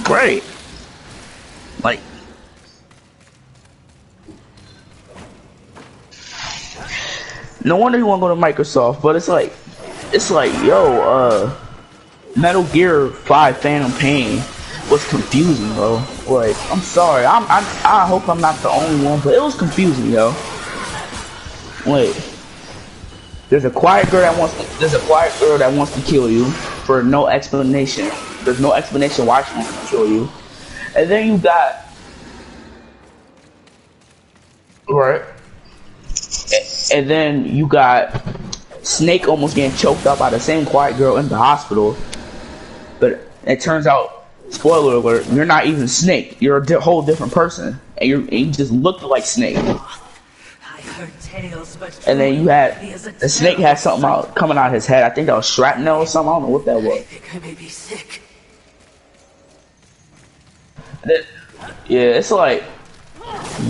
Great. Like, no wonder you want to go to Microsoft, but it's like, yo, Metal Gear 5 Phantom Pain was confusing, bro. Like, I'm sorry. I hope I'm not the only one, but it was confusing, yo. Wait. There's a quiet girl that wants to kill you for no explanation. There's no explanation why she wants to kill you. And then you got right. And then you got Snake almost getting choked up by the same quiet girl in the hospital. But it turns out, spoiler alert, you're not even Snake. You're a whole different person, and you just look like Snake. And then you had the Snake had something coming out of his head. I think that was shrapnel or something. I don't know what that was. I think I may be sick. Yeah, it's like,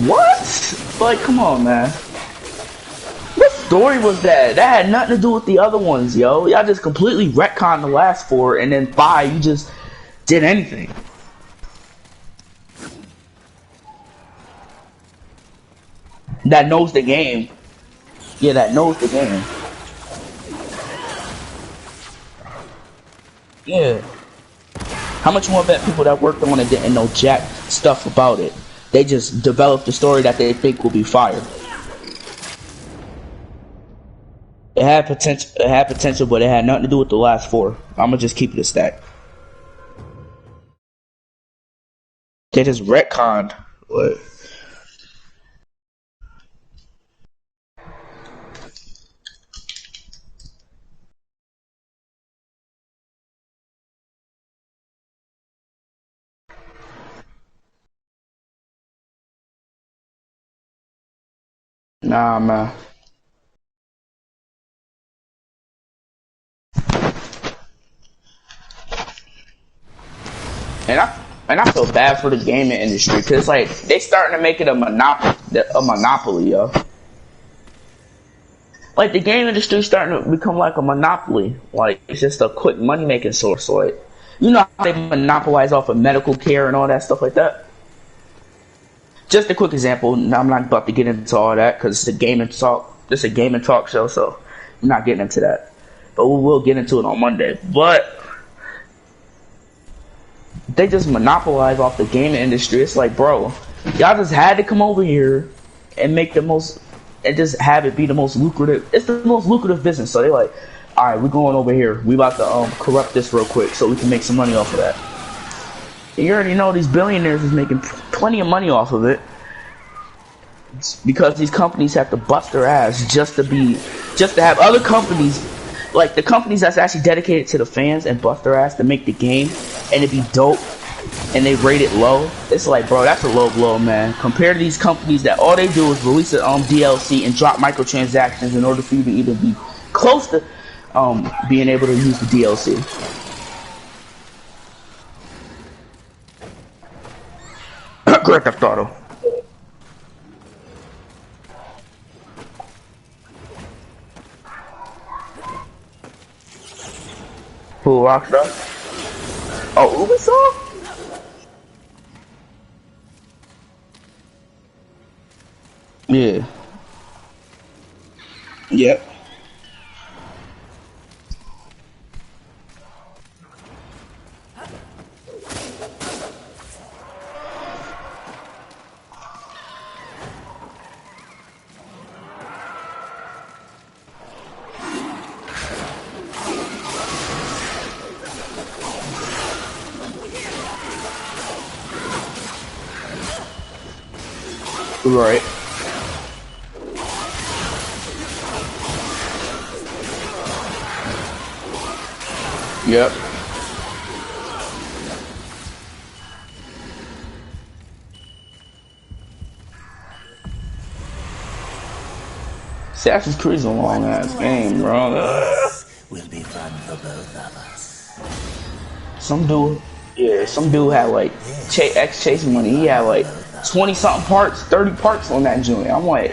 what? Like, come on, man. What story was that? That had nothing to do with the other ones, yo. Y'all just completely retconned the last 4, and then 5, you just did anything. That knows the game. Yeah, that knows the game. Yeah. How much more bet people that worked on it didn't know jack stuff about it? They just developed a story that they think will be fire. It had potential, but it had nothing to do with the last 4. I'ma just keep it a stack. They just retconned. What? Nah, man. And I feel bad for the gaming industry because like they starting to make it a monopoly, yo. Like the game industry starting to become like a monopoly. Like it's just a quick money making source. Like you know how they monopolize off of medical care and all that stuff like that. Just a quick example. I'm not about to get into all that because it's a gaming talk. It's a gaming talk show, so I'm not getting into that. But we will get into it on Monday. But they just monopolize off the gaming industry. It's like, bro, y'all just had to come over here and make the most, and just have it be the most lucrative. It's the most lucrative business. So they're like, all right, we're going over here. We about to corrupt this real quick so we can make some money off of that. And you already know these billionaires is making plenty of money off of it. It's because these companies have to bust their ass just to have other companies, like the companies that's actually dedicated to the fans and bust their ass to make the game and it be dope and they rate it low. It's like, bro, that's a low blow, man. Compared to these companies that all they do is release a DLC and drop microtransactions in order for you to even be close to being able to use the DLC. Grand Theft Auto. Who, Rockstar? Oh, Ubisoft? Yeah. Yep. Right. Yep. Assassin's Creed is a long ass game, bro. Will be fun for both of us. Some dude had like chasing money. He had like 20 something parts, 30 parts on that joint. I'm like,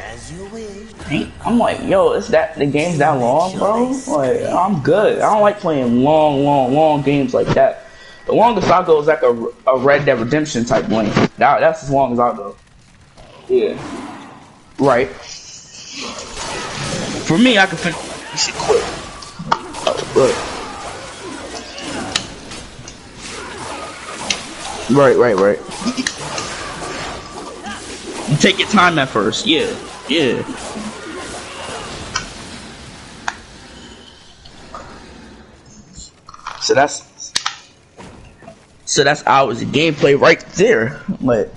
yo, is that the game's that long, bro? Like, I'm good. I don't like playing long games like that. The longest I go is like a Red Dead Redemption type length. That's as long as I go. Yeah. Right. For me, I can finish this shit quick. Right, right, right. You take your time at first. Yeah, yeah. So that's hours of gameplay right there. But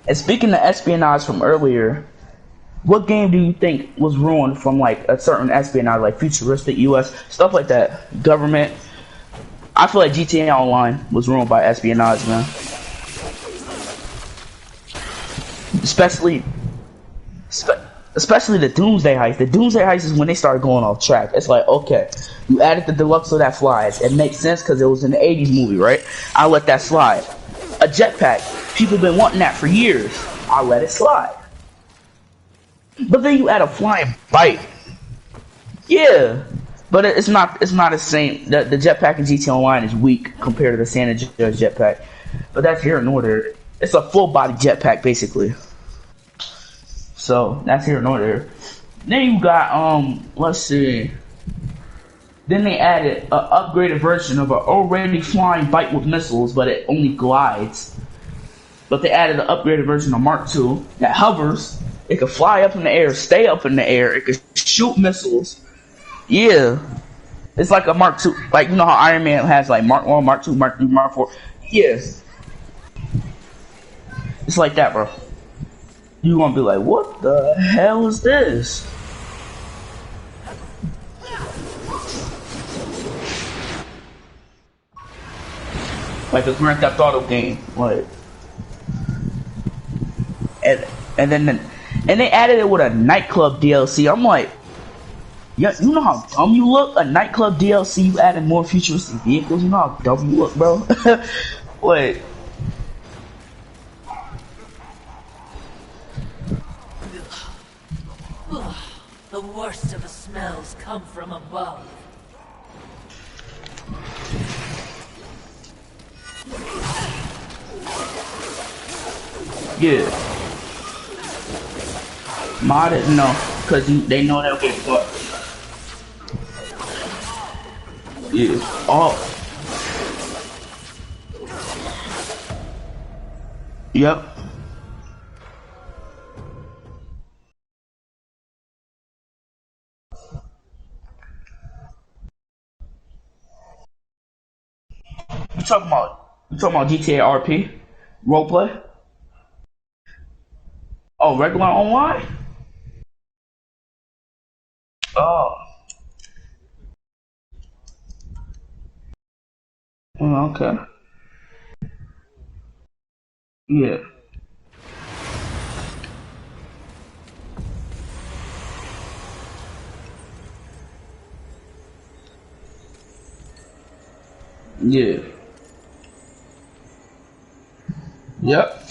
and speaking of espionage from earlier, what game do you think was ruined from like a certain espionage, like futuristic US stuff like that? Government. I feel like GTA Online was ruined by espionage, man. Especially the Doomsday Heist. The Doomsday Heist is when they started going off track. It's like, okay, you added the deluxe so that flies. It makes sense because it was an 80s movie, right? I'll let that slide. A jetpack. People been wanting that for years. I'll let it slide. But then you add a flying bite. Yeah. But it's not the same. The jetpack in GTA Online is weak compared to the San Andreas jetpack. But that's here in order. It's a full body jetpack basically. So that's here in order. Then you got let's see. Then they added an upgraded version of an already flying bite with missiles, but it only glides. But they added an upgraded version of Mark II that hovers. It can fly up in the air, stay up in the air. It can shoot missiles. Yeah, it's like a Mark II. Like you know how Iron Man has like Mark 1, Mark 2, Mark 3, Mark 4. Yes, it's like that, bro. You gonna be like, what the hell is this? Like a Grand Theft Auto game, like, and they added it with a nightclub DLC. I'm like, yeah, you know how dumb you look? A nightclub DLC, you added more futuristic vehicles. You know how dumb you look, bro? Like. The worst of the smells come from above. Yeah. Modded, no, because they know they'll get fucked. Yeah. Oh. Yep. You talking about GTA RP? Roleplay? Oh, regular online? Oh. Oh, okay. Yeah. Yeah. Yep.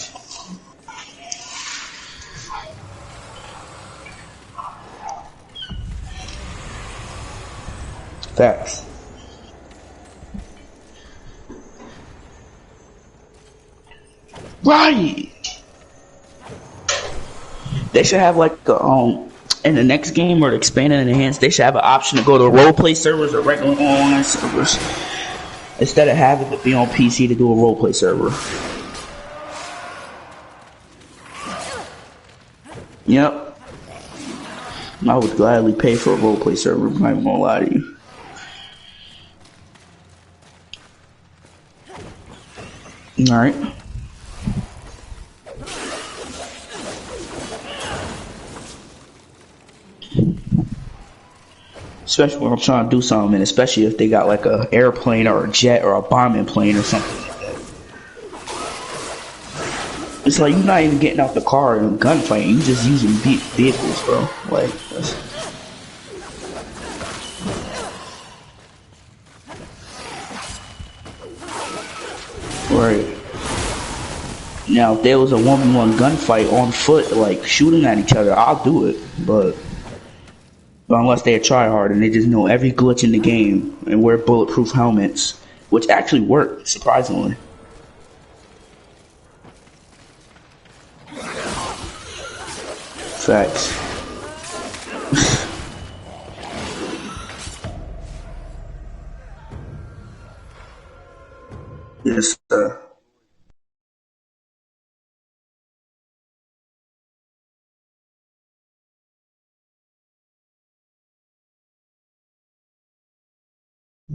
Facts. Right. They should have like in the next game or expand and enhance. They should have an option to go to roleplay servers or regular online servers instead of having to be on PC to do a roleplay server. Yep. I would gladly pay for a roleplay server. I'm not even gonna lie to you. All right. Especially when I'm trying to do something, and especially if they got like a airplane or a jet or a bombing plane or something like that. It's like you're not even getting out the car and gunfighting. You just using vehicles, bro. Like, right. Now, if there was a 1v1 gunfight on foot, like shooting at each other, I'll do it. But unless they try hard and they just know every glitch in the game and wear bulletproof helmets, which actually work, surprisingly. Facts.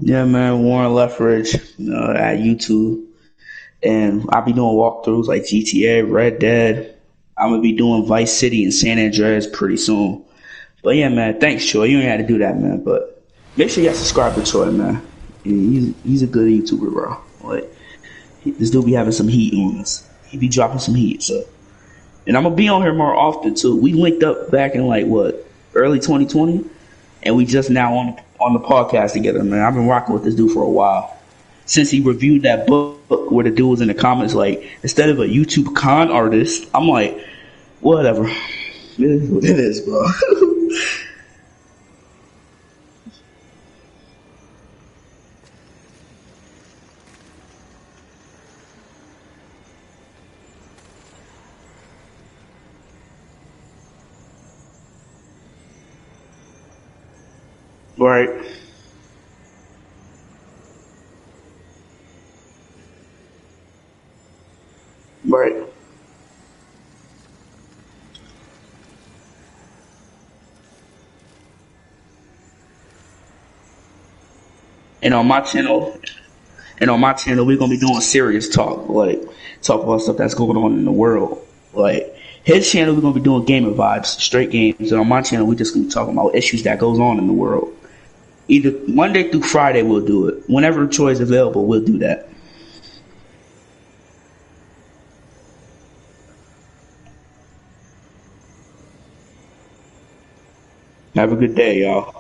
Yeah, man, Warren Leffridge, at YouTube. And I'll be doing walkthroughs like GTA, Red Dead. I'm gonna be doing Vice City and San Andreas pretty soon. But yeah, man, thanks, Troy. You ain't had to do that, man. But make sure y'all subscribe to Troy, man. He's a good YouTuber, bro. Like, this dude be having some heat on us. He be dropping some heat, so. And I'm gonna be on here more often too. We linked up back in like early 2020, and we just now on the podcast together, man. I've been rocking with this dude for a while. Since he reviewed that book where the dude was in the comments like, instead of a YouTube con artist, I'm like, whatever. It is what it is, bro. Right. Right. And on my channel, we're gonna be doing serious talk, like talk about stuff that's going on in the world. Like his channel, we're gonna be doing gamer vibes, straight games, and on my channel, we just gonna be talking about issues that goes on in the world. Either Monday through Friday, we'll do it. Whenever Troy is available, we'll do that. Have a good day, y'all.